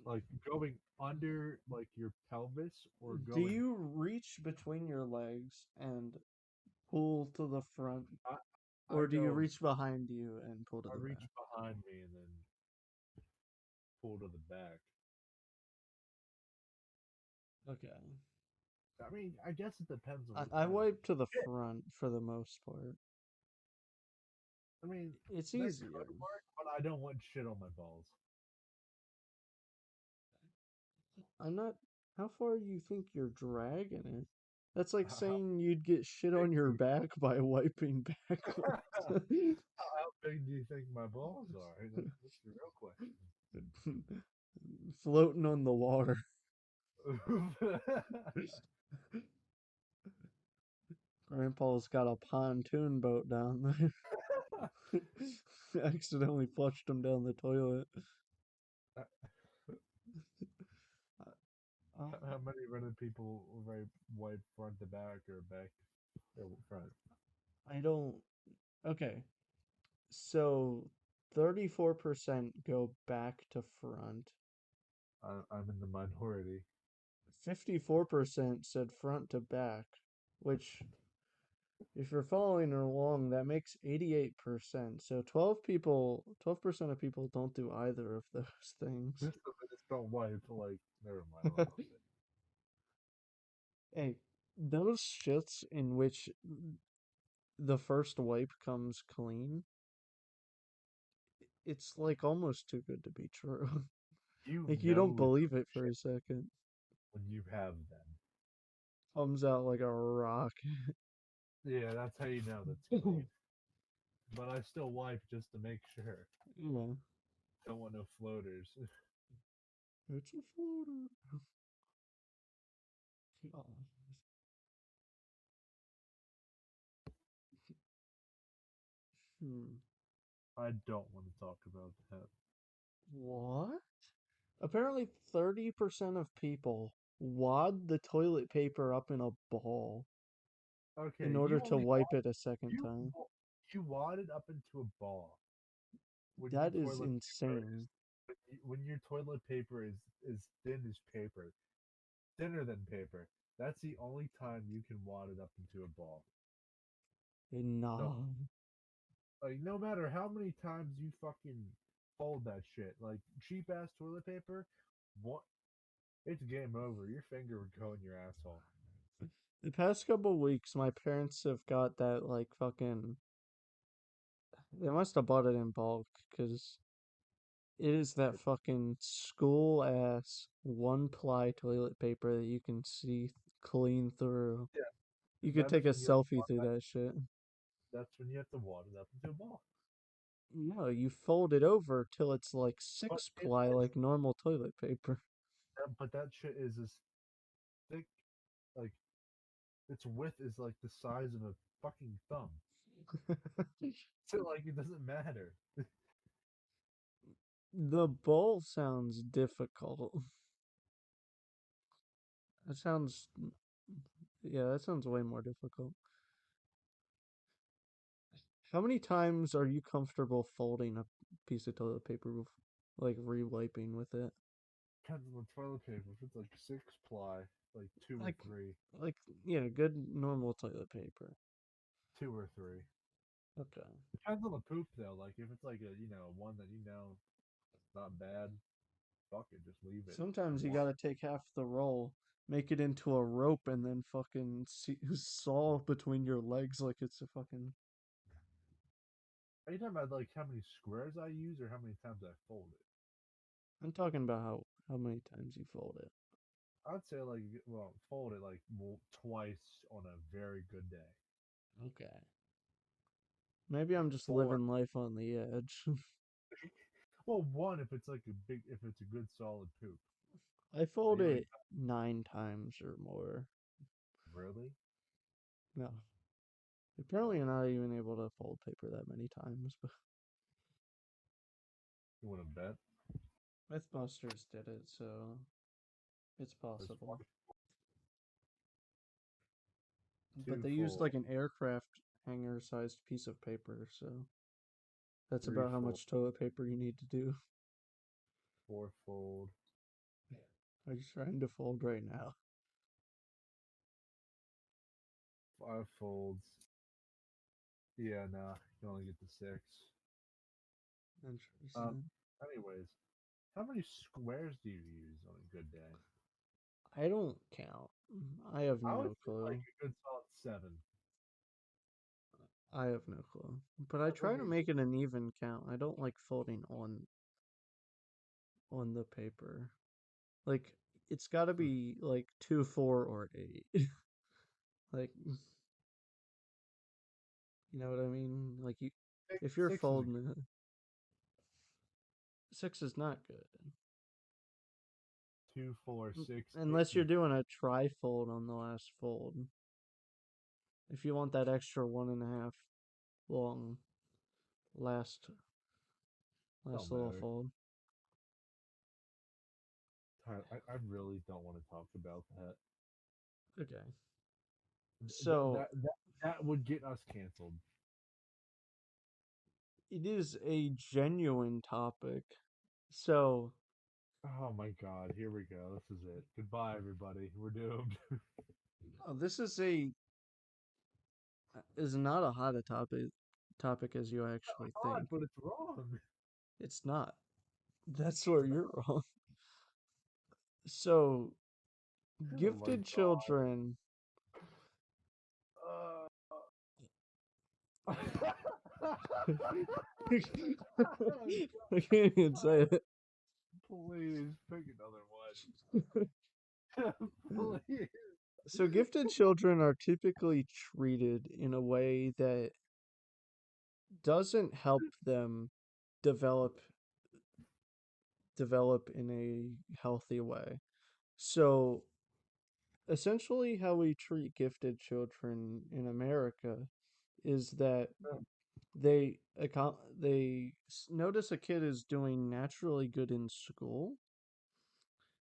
Like going under like your pelvis or Do going. you reach between your legs and pull to the front, I I or do you go. reach behind you and pull to I the reach back? behind me and then pull to the back. Okay. I mean, I guess it depends on what I kind of wipe to the shit. front for the most part. I mean, It's that easier. could work, but I don't want shit on my balls. I'm not. How far you think you're dragging it? That's like How saying you'd get shit big on do your you back by wiping backwards. how big do you think my balls are? That's the real question. Floating on the water. Grandpa's got a pontoon boat down there. Accidentally flushed him down the toilet. Uh, How many Reddit people wipe front to back or back to front? I don't. Okay, so 34% go back to front. I'm in the minority. 54% said front to back, which, if you're following along, that makes 88%. So 12% of people don't do either of those things. Just don't wipe. Like, never mind. I don't know. Hey, those shits in which the first wipe comes clean, it's like almost too good to be true. You Like you don't know believe it for a second. when you have them. Comes out like a rock. Yeah, that's how you know that's clean. But I still wipe just to make sure. Yeah, Don't want no floaters. it's a floater. Oh, hmm. I don't want to talk about that. What? Apparently, 30% of people wad the toilet paper up in a ball in Okay, order you to only wipe it a second you time. you wad it up into a ball when your That is toilet paper is insane. when your toilet paper is thin as paper, thinner than paper. That's the only time you can wad it up into a ball. So Nah. like no matter how many times you fucking fold that shit, like cheap ass toilet paper, what it's game over. Your finger would go in your asshole. The past couple weeks, my parents have got that like fucking. They must have bought it in bulk because it is that It, fucking school ass one ply toilet paper that you can see clean through. yeah, You could that's take a when you have to selfie through that shit. wad it up into a ball. No, you fold it over till it's like But six ply like normal toilet paper. that shit is as thick, like its width is like the size of a fucking thumb. So like it doesn't matter. The bowl sounds difficult. That sounds, yeah, that sounds way more difficult. How many times are you comfortable folding a piece of toilet paper, like re-wiping with it? Depends on the toilet paper. If it's like 6 ply, like two or Like, three, like, yeah, good normal toilet paper. 2 or 3. Okay. Depends on the poop though. Like if it's like a one that not bad, fuck it, just leave it. Sometimes Just you walk. gotta take half the roll, make it into a rope, and then fucking saw between your legs like it's a fucking. Are you talking about like how many squares I use or how many times I fold it? I'm talking about how many times you fold it. I'd say like fold it like twice on a very good day. Okay. Maybe I'm just Four. living life on the edge. Well, one if it's a good solid poop. I fold You know, it 9 times or more. really? No. Apparently, Oh, you're not even able to fold paper that many times, but you want to bet? Mythbusters did it, so it's There's possible. one, But two they used fold, like an aircraft hanger sized piece of paper, so that's three about how fold, much toilet paper you need to do. four fold, I'm just trying to fold right now. five folds. Yeah, nah, you only get to 6. Um. Interesting. Anyways, how many squares do you use on a good day? I don't count. I have I would no say like clue. a good solid 7. I have no clue. But I That would try to be make it an even count. I don't like folding on the paper. Like it's got to hmm, be like 2, 4, or 8. Like you know what I mean? Like you, six. if you're 6 is a folding it, 6 is not good. 2, 4, 6, 8 Unless you're is doing a trifold on the last fold. If you want that extra 1.5 long last don't little matter. fold. I really don't want to talk about that. Okay. That So that that, that would get us canceled. it is a genuine topic. So Oh my god, here we go. This is it. Goodbye, everybody. We're doomed. this is not a hot a topic as you actually Odd, think. but it's wrong. It's not. That's where you're wrong. So Oh my gifted god. children. I can't even say it. Please pick another one. Please. So gifted children are typically treated in a way that doesn't help them develop in a healthy way. So essentially how we treat gifted children in America is that they notice a kid is doing naturally good in school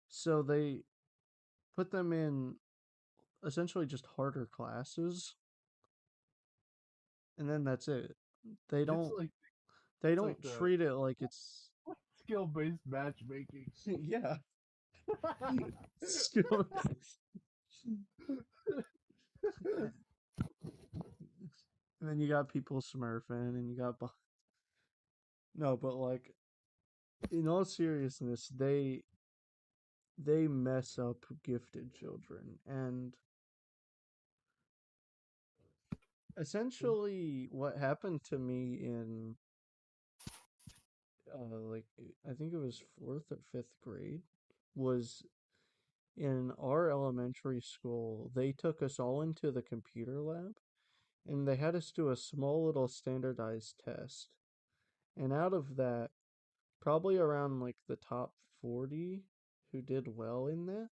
So they put them in essentially just harder classes, and then that's it. They It's don't like they it's like don't the treat it like it's skill-based matchmaking. yeah. Skill- and then you got people smurfing, and you got no, but like in all seriousness, they mess up gifted children, and essentially what happened to me in like I think it was fourth or fifth grade was in our elementary school. They took us all into the computer lab, and they had us do a small little standardized test. And out of that, probably around like the top 40 who did well in that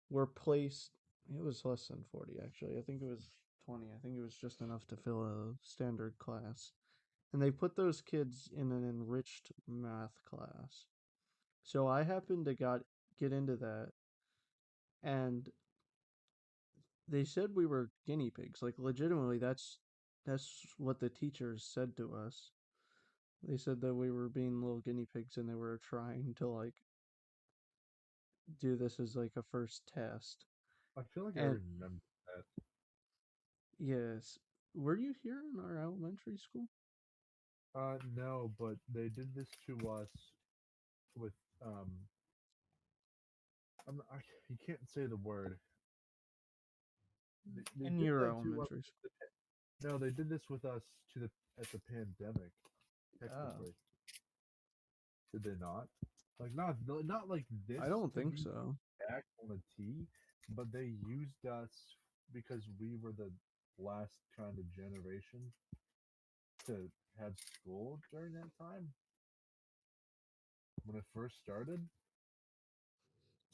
were placed. It was less than 40, actually. I think it was 20. I think it was just enough to fill a standard class. And they put those kids in an enriched math class. So I happened to get into that, and they said we were guinea pigs. Like legitimately, that's what the teachers said to us. They said that we were being little guinea pigs, and they were trying to like do this as like a first test. I feel like I And remember that. yes, were you here in our elementary school? No, but they did this to us with I, you can't say the word. They In did your that to us. elementary school? No, they did this with us to the at the pandemic. Oh, Technically, did they not? Like not like this I don't to think be so. back on the T, but they used us because we were the last kind of generation to have school during that time when it first started.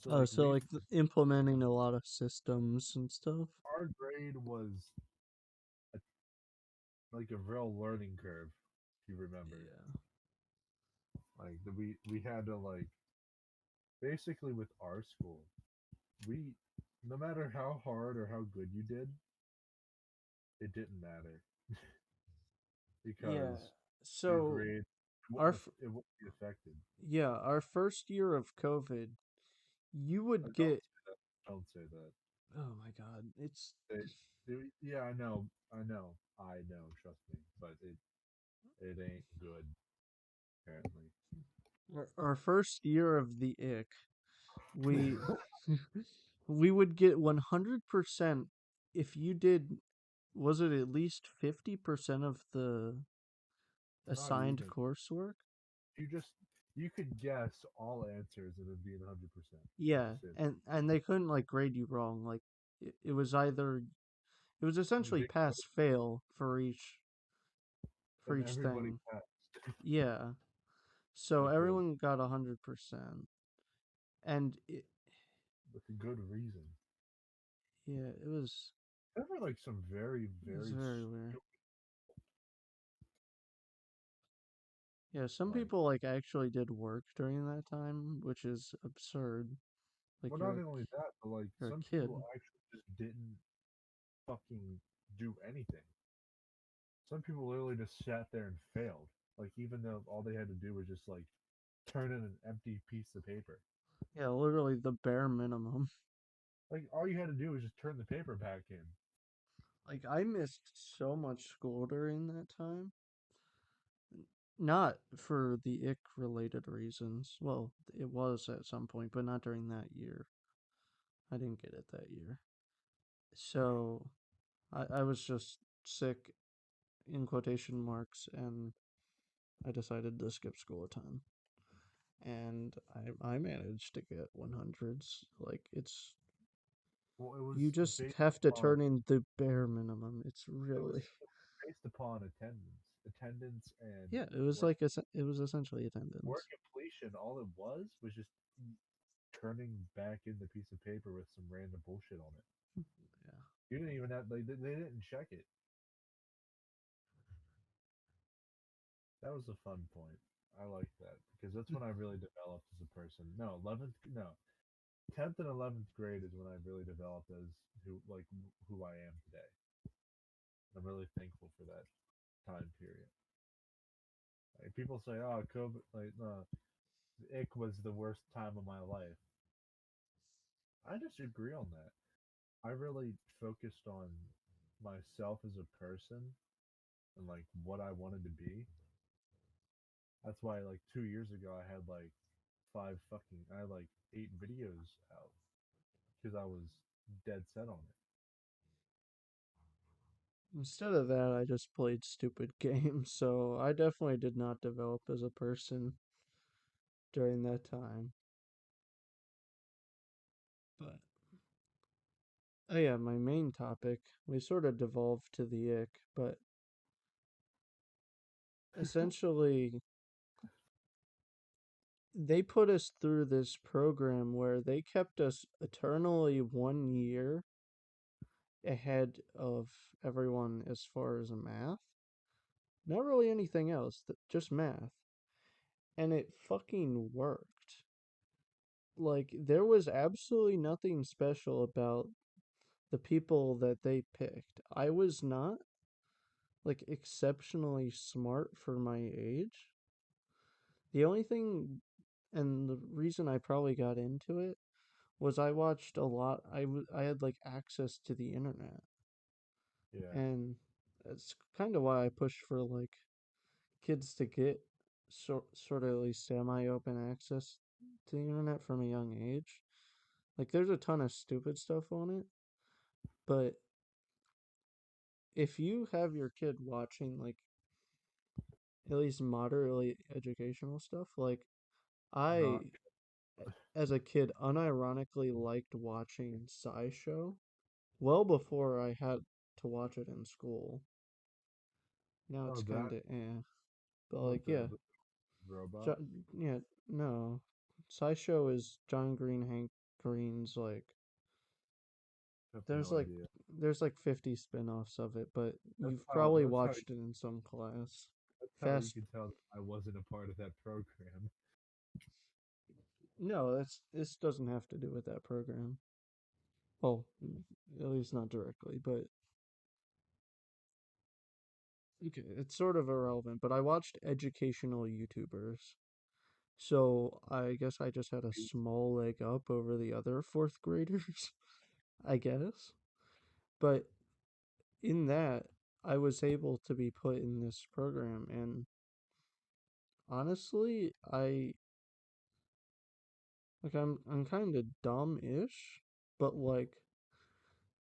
So Oh, like so like implementing a lot of systems and stuff. our grade was a, like a real learning curve, if you remember. Yeah. Like we had to like basically with our school, we no matter how hard or how good you did, it didn't matter Yeah. because your So grade our it wouldn't be affected. yeah, our first year of COVID, you would Don't get say that. Don't say that. oh my God, it's Yeah, I know. Trust me, but it ain't good apparently. our first year of the ick. We we would get 100% if you did, was it at least 50% of the Not assigned even. coursework? You just you could guess all answers and it'd be 100%. You Yeah, just say and they couldn't like grade you wrong. Like it was either it was like essentially they pass fail for and each everybody thing. passed Yeah. So with a everyone got 100%. And with a good reason. yeah, There were like some very it was very very weird. stupid Yeah, some like people like actually did work during that time, which is absurd. Like well not only that but like you're some a people kid. actually just didn't fucking do anything. Some people literally just sat there and failed. Like even though all they had to do was just like turn in an empty piece of paper. Yeah, literally the bare minimum. Like all you had to do was just turn the paper back in. Like I missed so much school during that time. Not for the ick related reasons. Well, it was at some point, but not during that year. I didn't get it that year. So I was just sick in quotation marks, and I decided to skip school a ton. And I managed to get 100s. Like it's Well, it was you just based have to upon turn in the bare minimum. It's it was really based upon attendance and yeah. It was work like it was essentially work attendance. completion. All it was just turning back in the piece of paper with some random bullshit on it. Yeah. You didn't even have like they didn't check it. That was a fun point. I like that because that's when I really developed as a person. No, 11th. No, 10th and 11th grade is when I really developed as who I am today. I'm really thankful for that time period. Like, people say, "Oh, COVID, ick was the worst time of my life." I disagree on that. I really focused on myself as a person and like what I wanted to be. That's why like 2 years ago I had like I had like 8 videos out because I was dead set on it. Instead of that, I just played stupid games, so I definitely did not develop as a person during that time. But oh yeah, my main topic, we sort of devolved to the ick, but essentially they put us through this program where they kept us eternally 1 year ahead of everyone as far as math. Not really anything else, just math. And it fucking worked. Like, there was absolutely nothing special about the people that they picked. I was not, like, exceptionally smart for my age. The only thing, and the reason I probably got into it, was I watched a lot. I had, like, access to the internet. Yeah, And that's kind of why I pushed for, like, kids to get sort of at least semi-open access to the internet from a young age. Like, there's a ton of stupid stuff on it, but if you have your kid watching like at least moderately educational stuff, like I, not as a kid, unironically liked watching SciShow well before I had to watch it in school. Now oh it's that kind of but what like yeah, the robot. jo- yeah, no, SciShow is John Green, Hank Green's like I have there's no like idea. there's like 50 spin-offs of it, but you've How probably that's how watched it in some class. that's how you Fast can tell that I wasn't a part of that program. No, this doesn't have to do with that program. Well, at least not directly, but okay, it's sort of irrelevant. But I watched educational YouTubers, so I guess I just had a small leg up over the other fourth graders, I guess. But in that, I was able to be put in this program, and honestly, I'm kind of dumb-ish, but like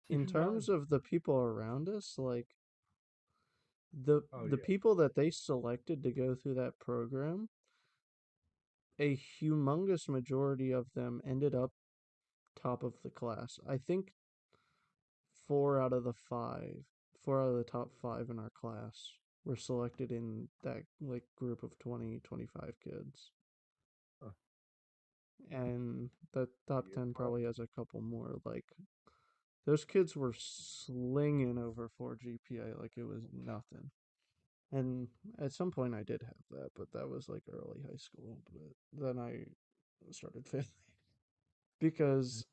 in You're not. terms of the people around us, like Oh the yeah. people that they selected to go through that program, a humongous majority of them ended up top of the class. I think four out of the five, four out of the top five in our class were selected in that like group of 20, 25 kids. Huh. And the top Yeah, 10 well, probably has a couple more. Like, those kids were slinging over 4 GPA like it was nothing. And at some point I did have that, but that was like early high school. But then I started failing because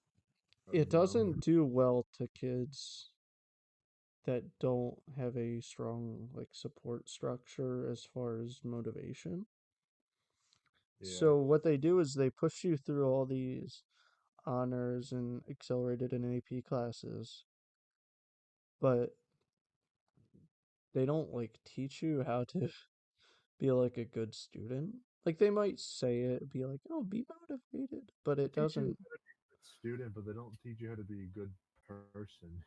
oh it no. doesn't do well to kids that don't have a strong like support structure as far as motivation. Yeah. So what they do is they push you through all these honors and accelerated and AP classes, but they don't like teach you how to be like a good student. Like they might say it, be like, "Oh, be motivated," but They it teach you doesn't. how to be a good student, but they don't teach you how to be a good person.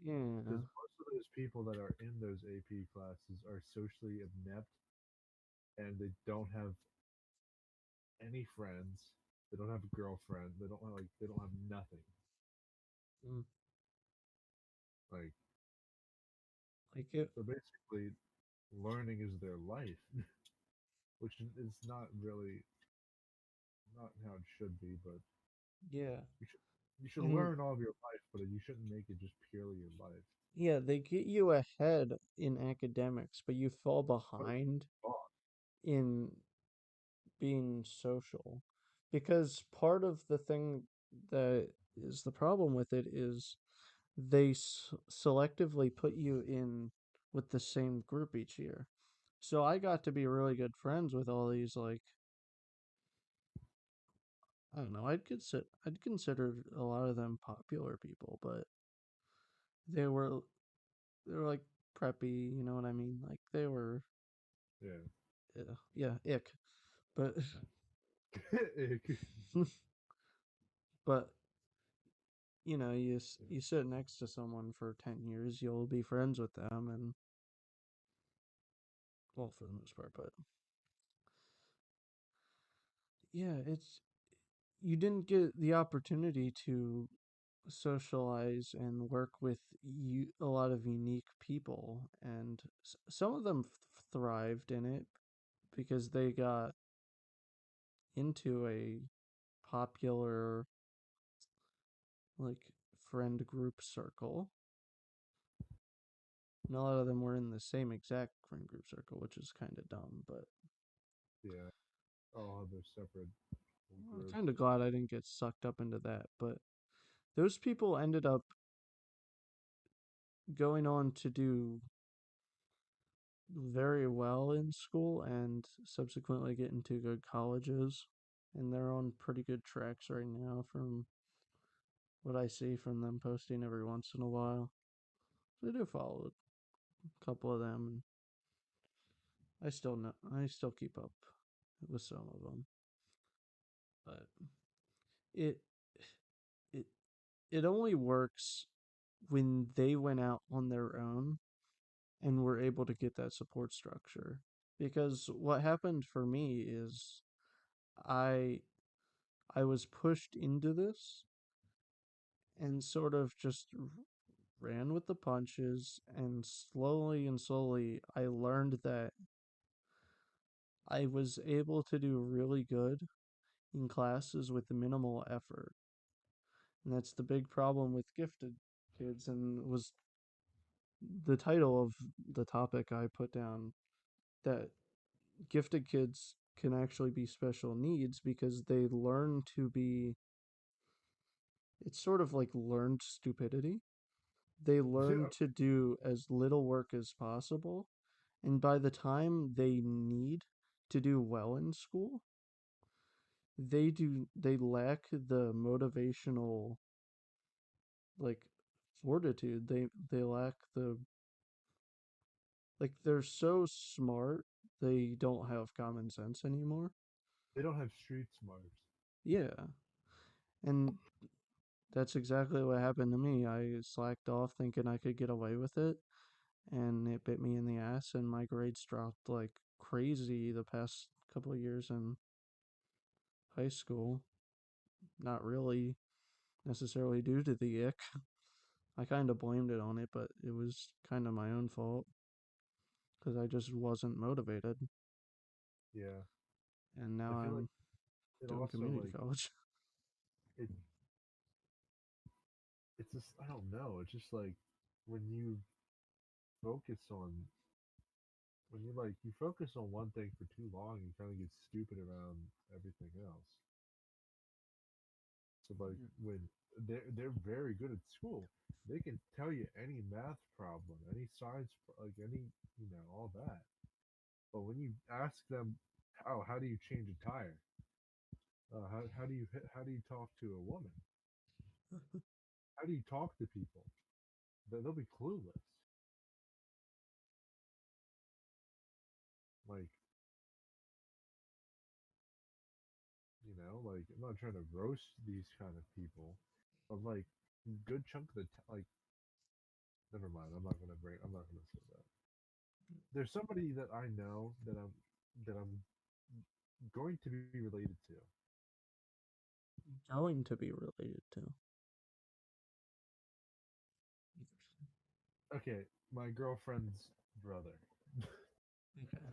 Yeah. Because most of those people that are in those AP classes are socially inept and they don't have any friends. They don't have a girlfriend. They don't have nothing. Mm. Like Like it. so basically learning is their life, which is not how it should be, but Yeah. you should you should And learn all of your life, but you shouldn't make it just purely your life. yeah, they get you ahead in academics, but you fall But behind oh, in being social because part of the thing that is the problem with it is they selectively put you in with the same group each year. So I got to be really good friends with all these like I don't know. I'd consider a lot of them popular people, but they were they were like preppy. You know what I mean? Like they were Yeah. yeah ick, but Ick. but you sit next to someone for 10 years, you'll be friends with them, and well for the most part, but yeah, it's you didn't get the opportunity to socialize and work with a lot of unique people, and some of them thrived in it because they got into a popular like friend group circle, and a lot of them were in the same exact friend group circle, which is kind of dumb, but Yeah. All have their separate I'm groups. kind of glad I didn't get sucked up into that. But those people ended up going on to do very well in school and subsequently get into good colleges. And they're on pretty good tracks right now from what I see from them posting every once in a while. So I do follow a couple of them, and I still keep up with some of them. But it it it only works when they went out on their own and were able to get that support structure. Because what happened for me is I I was pushed into this and sort of just ran with the punches, and slowly I learned that I was able to do really good in classes with minimal effort. And that's the big problem with gifted kids, and was the title of the topic I put down, that gifted kids can actually be special needs because they learn to be, it's sort of like learned stupidity. They learn Yeah. to do as little work as possible, and by the time they need to do well in school, they lack the motivational like fortitude. They lack the like they're so smart they don't have common sense anymore. They don't have street smarts. Yeah. And that's exactly what happened to me. I slacked off thinking I could get away with it, and it bit me in the ass, and my grades dropped like crazy the past couple of years in high school. Not really necessarily due to the ick. I kind of blamed it on it, but it was kind of my own fault because I just wasn't motivated. Yeah. And I now feel like I'm it doing also community like college. it it's just I don't know. It's just like when you focus on when you focus on one thing for too long, you kind of get stupid around everything else. So like when they're very good at school, they can tell you any math problem, any science, like any all that. But when you ask them, how do you change a tire? How do you talk to a woman? How do you talk to people? They'll be clueless. Like like I'm not trying to roast these kind of people, but like good chunk of like never mind. I'm not gonna say that. There's somebody that I know that I'm going to be related to. Going to be related to. Okay, my girlfriend's brother. Okay.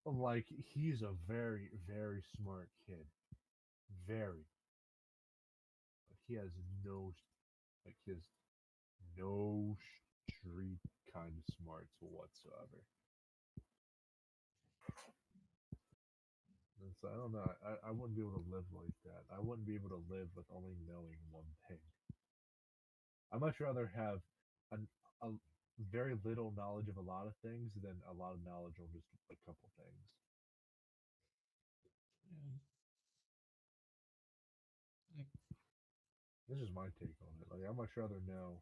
Like he's a very very smart kid. Very. Like he has no street kind of smarts whatsoever. So I don't know. I wouldn't be able to live like that. I wouldn't be able to live with only knowing one thing. I much rather have a very little knowledge of a lot of things than a lot of knowledge on just a couple things. Yeah. Like, This is my take on it. Like I much rather know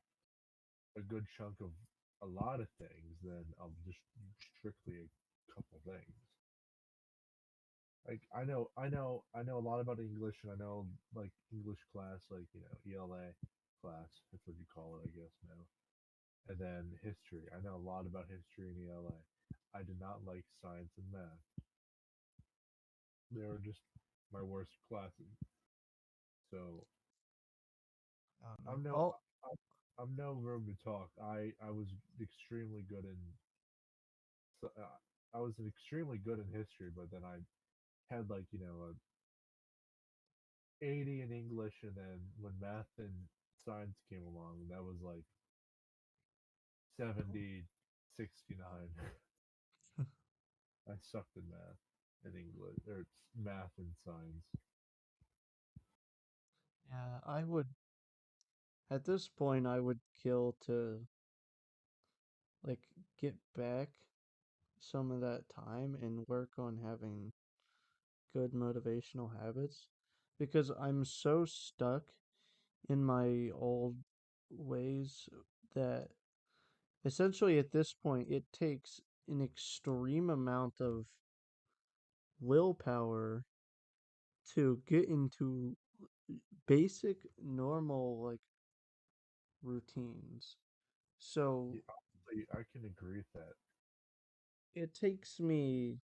a good chunk of a lot of things than just strictly a couple things. Like I know a lot about English, and I know like English class, like ELA class. That's what you call it, I guess now. And then history. I know a lot about history and ELA. I did not like science and math. They were just my worst classes. So I don't know. I'm no All I'm no room to talk. I was extremely good in so, I was extremely good in history, but then I had like a 80 in English, and then when math and science came along, that was like 70, 69. I sucked in math and English, or math and science. yeah, I would at this point I would kill to like get back some of that time and work on having good motivational habits because I'm so stuck in my old ways that essentially at this point it takes an extreme amount of willpower to get into basic normal like routines. So Yeah, honestly, I can agree with that. it takes me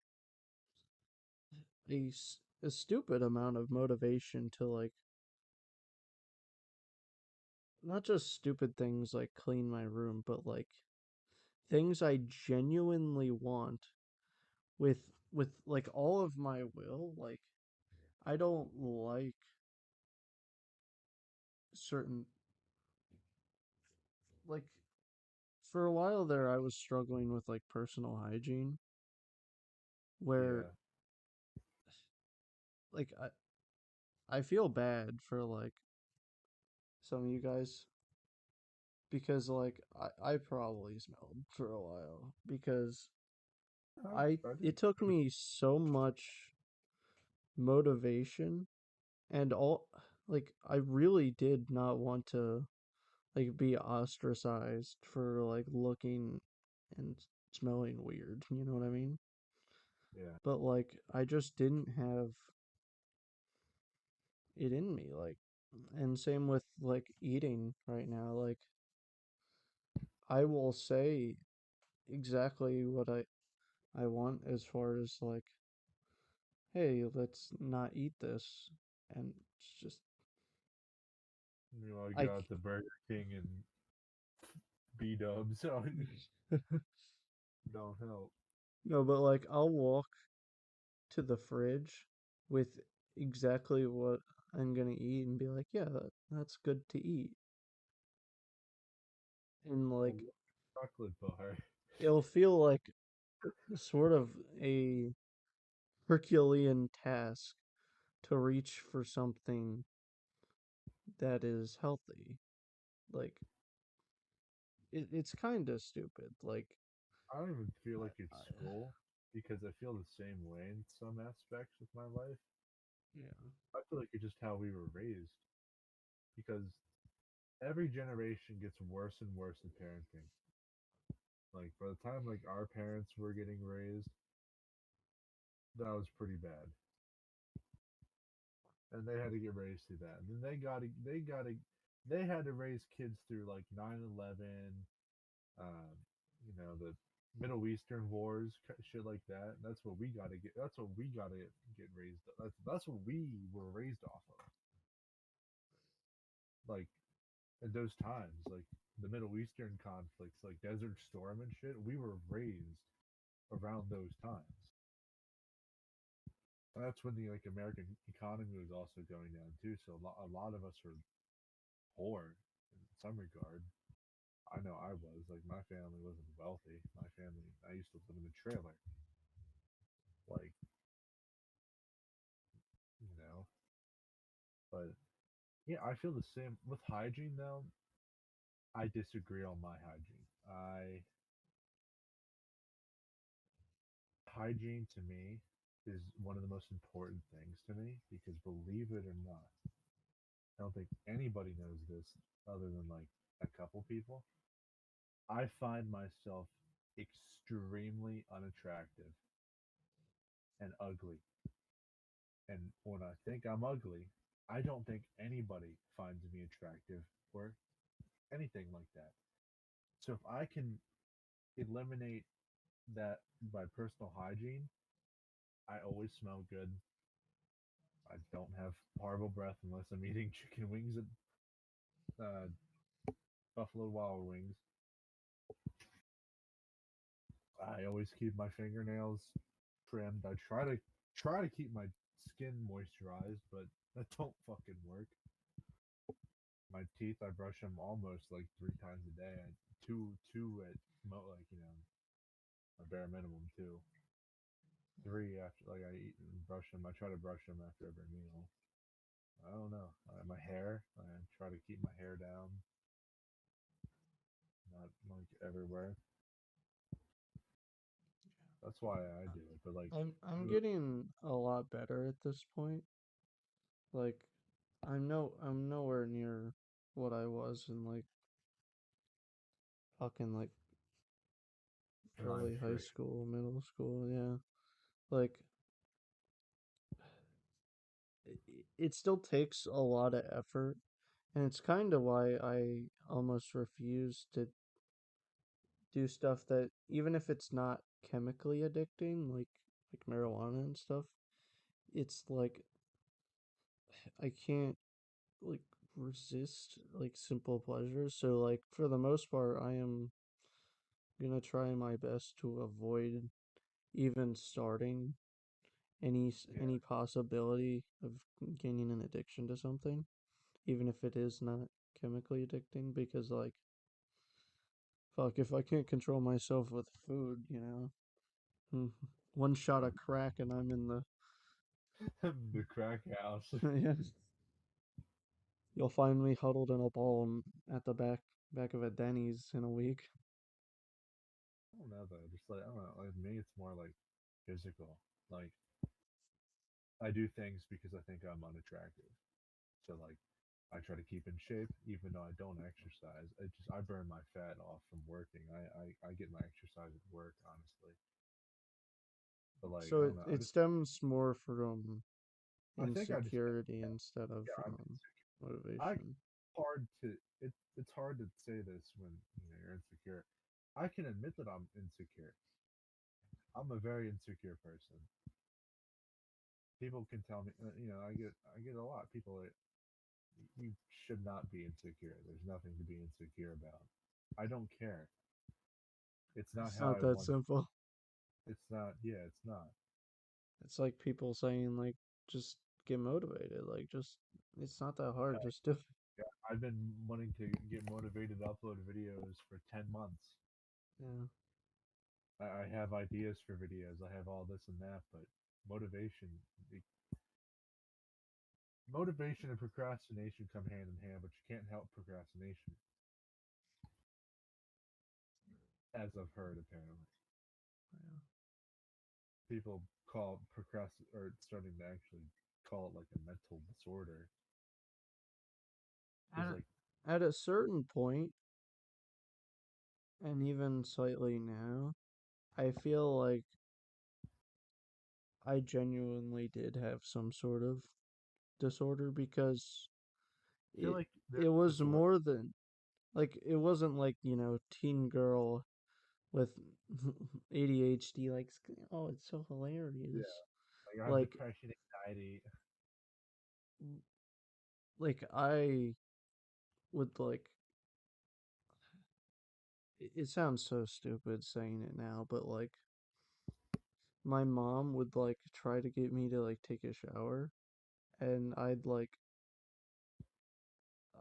a stupid amount of motivation to like not just stupid things like clean my room, but like things I genuinely want with like all of my will. Like I don't like certain like for a while there I was struggling with like personal hygiene where Yeah, like I feel bad for like some of you guys because like I probably smelled for a while because I I didn't it took notice. me so much motivation and all like I really did not want to like be ostracized for like looking and smelling weird, you know what I mean? Yeah, But like I just didn't have it in me like and same with like eating right now like I will say exactly what I want as far as like hey, let's not eat this and it's just I I got the Burger King and B Dubs, so don't help. no, but like I'll walk to the fridge with exactly what I'm gonna eat and be like, yeah, that's good to eat. And Well, like chocolate bar. it'll feel like sort of a Herculean task to reach for something that is healthy. Like it's kind of stupid. Like I don't even feel I, like it's I school because I feel the same way in some aspects of my life. yeah. I feel like it's just how we were raised because every generation gets worse and worse in parenting. Like by the time like our parents were getting raised, that was pretty bad, and they had to get raised through that. And then they had to raise kids through like 9/11, um, the Middle Eastern wars, shit like that. That's what we got to get. That's what we got to get raised. That's what we were raised off of. Like at those times, like the Middle Eastern conflicts, like Desert Storm and shit. We were raised around those times. And that's when the like American economy was also going down too. So a lot of us are poor in some regard. I know I was like my family wasn't wealthy. My family I used to live in a trailer. Like But yeah, I feel the same with hygiene though. I disagree on my hygiene. I Hygiene to me is one of the most important things to me because believe it or not, I don't think anybody knows this other than like a couple people. I find myself extremely unattractive and ugly. And when I think I'm ugly, I don't think anybody finds me attractive or anything like that. So if I can eliminate that by personal hygiene, I always smell good. I don't have horrible breath unless I'm eating chicken wings at Buffalo Wild Wings. I always keep my fingernails trimmed. I try to keep my skin moisturized, but that don't fucking work. My teeth, I brush them almost like 3 times a day. Two at like a bare minimum two. Three after like I eat and brush them. I try to brush them after every meal. I don't know. My hair, I try to keep my hair down, not like everywhere. That's why I do it. But like, I'm you- getting a lot better at this point. Like I'm nowhere near what I was in like fucking like I'm early high sure. school, middle school, yeah. Like it still takes a lot of effort, and it's kind of why I almost refuse to do stuff that even if it's not chemically addicting, like marijuana and stuff, it's like I can't like resist like simple pleasures. So like for the most part, I am gonna try my best to avoid even starting Yeah. any possibility of gaining an addiction to something, even if it is not chemically addicting, because like fuck, if I can't control myself with food, one shot of crack and I'm in the The crack house. yeah. You'll find me huddled in a ball at the back of a Denny's in a week. I don't know though. Just like I don't know. Like me, it's more like physical. Like I do things because I think I'm unattractive. So like I try to keep in shape even though I don't exercise. I burn my fat off from working. I get my exercise at work, honestly. But like So I it, don't know. it stems more from I think I just insecurity instead of yeah, I motivation. hard to it's hard to say this when you're insecure. I can admit that I'm insecure. I'm a very insecure person. People can tell me, I get a lot. People that you should not be insecure. There's nothing to be insecure about. I don't care. It's not It's how not I that want. simple. It's not. Yeah, it's not. It's like people saying like just get motivated. Like just it's not that hard. Uh, Just do it. yeah, I've been wanting to get motivated to upload videos for 10 months. Yeah. I have ideas for videos. I have all this and that, but motivation, motivation and procrastination come hand in hand. But you can't help procrastination, as I've heard apparently. Yeah. People call procrastinate or starting to actually call it like a mental disorder At because like at a certain point, and even slightly now, I feel like I genuinely did have some sort of disorder because I feel it like it there's was disorder. more than like it wasn't like, teen girl with ADHD like oh, it's so Yeah, hilarious. like I have Like depression, anxiety. like I would like it sounds so stupid saying it now, but like my mom would like try to get me to like take a shower and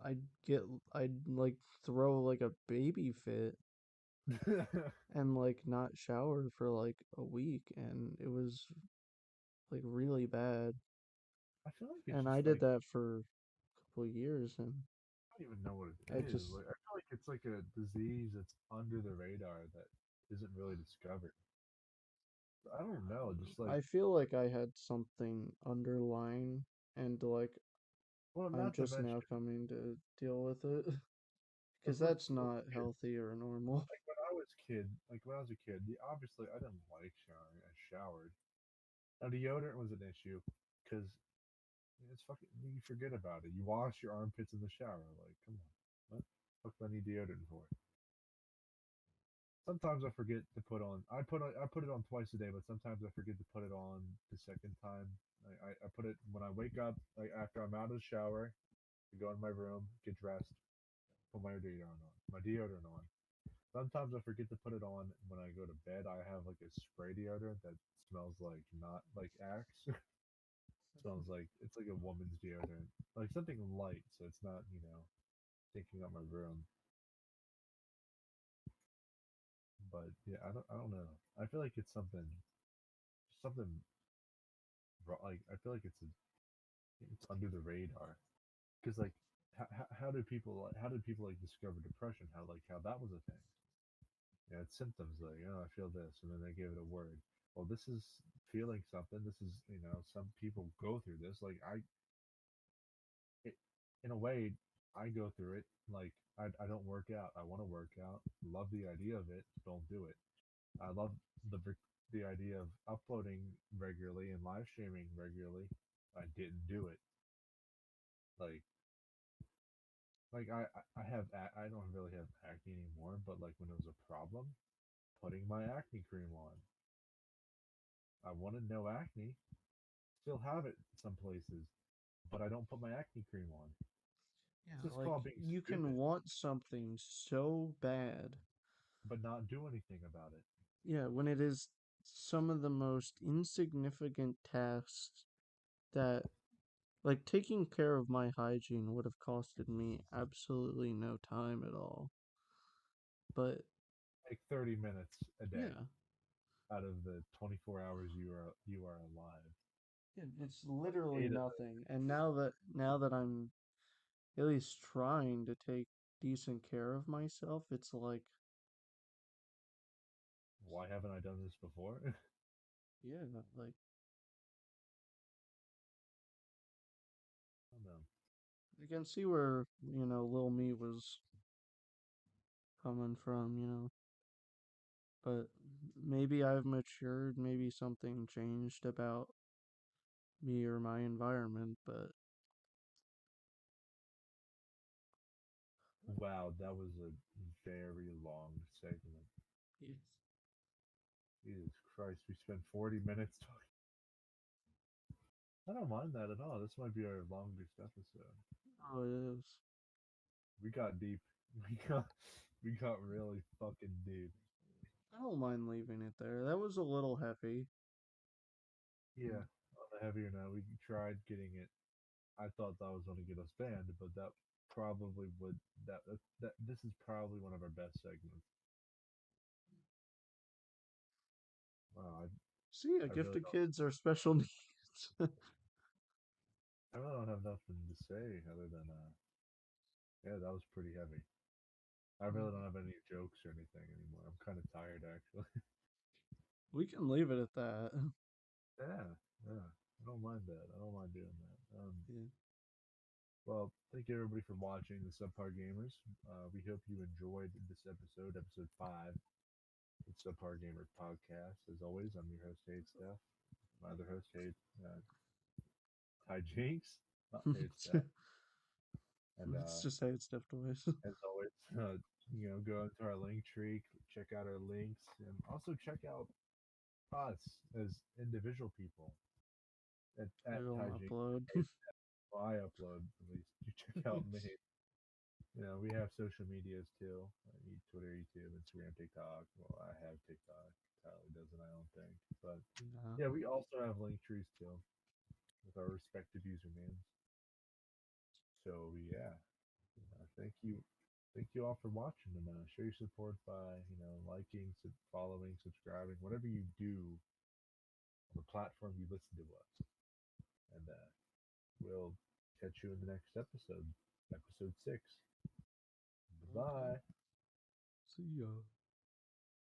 I'd get I'd like throw like a baby fit I and like not shower for like a week and it was like really bad. feel like it's And just I did like that for couple years, and I don't even know what it I is. just Like I feel like it's like a disease that's under the radar that isn't really discovered. I don't know, just like I feel like I had something underlying, and like well, I'm not to just now mention coming to deal with it because let's that's not get healthy or normal. like when I was a kid, obviously I didn't like showering. I showered. Now deodorant was an issue because it's fucking you forget about it. You wash your armpits in the shower. Like, come on, what the fuck do I need deodorant for? Sometimes I forget to put on. I put it on twice a day, but sometimes I forget to put it on the second time. I put it when I wake up, like after I'm out of the shower, I go in my room, get dressed, put my deodorant on. Sometimes I forget to put it on when I go to bed. I have like a spray deodorant that smells like not like Axe. Smells like it's like a woman's deodorant, like something light, so it's not taking up my room. But yeah, I don't know. I feel like it's something like I feel like it's under the radar because like how did people like discover depression? How that was a thing? Yeah, it's symptoms like I feel this, and then they give it a word. Well, this is feeling something. This is some people go through this. Like it, in a way, I go through it. Like I don't work out. I want to work out. Love the idea of it. Don't do it. I love the the idea of uploading regularly and live streaming regularly. I didn't do it. Like I have I don't really have acne anymore, but like when it was a problem, putting my acne cream on. I wanted no acne, still have it some places, but I don't put my acne cream on. Yeah, It's just like called being you can stupid, want something so bad. but not do anything about it. Yeah, when it is some of the most insignificant tasks that, like, taking care of my hygiene would have costed me absolutely no time at all. But Like 30 minutes a day yeah, out of the 24 hours you are alive. it's literally 8 of those. nothing. And now that I'm at least trying to take decent care of myself, it's like, Why haven't I done this before? yeah, like I don't know. I can see where, little me was coming from, but maybe I've matured, maybe something changed about me or my environment, but Wow, that was a very long segment. yes. Jesus Christ, we spent 40 minutes talking. I don't mind that at all. This might be our longest episode. Oh, it is. We got deep. We got we got really fucking deep. I don't mind leaving it there. That was a little heavy. Yeah, on the heavier note, we tried getting it. I thought that was going to get us banned, but that probably would that this is probably one of our best segments. Wow, See, a I gift really to kids are special needs. I really don't have nothing to say other than yeah, that was pretty heavy. I really don't have any jokes or anything anymore. I'm kind of tired actually. We can leave it at that. Yeah, yeah. I don't mind that. I don't mind doing that. Yeah. Well, thank you everybody for watching the Subpar Gamers. We hope you enjoyed this episode, episode 5, the Subpar Gamers podcast. As always, I'm your host, Hate Steph. My other host, Ty Jinx, not Hate Steph. And Let's just say it's Steph Toys. as always, go into our link tree, check out our links, and also check out us as individual people I at don't Ty Jinx. upload. Well, I upload at least. You check out me. We have social medias too. Twitter, YouTube, Instagram, TikTok. Well, I have TikTok. Tyler doesn't, I don't think. But Nah. yeah, we also have link trees too with our respective usernames. So yeah, thank you all for watching, and show your support by liking, following, subscribing, whatever you do on the platform you listen to us, and we'll catch you in the next episode, episode 6. Okay. Bye. See ya.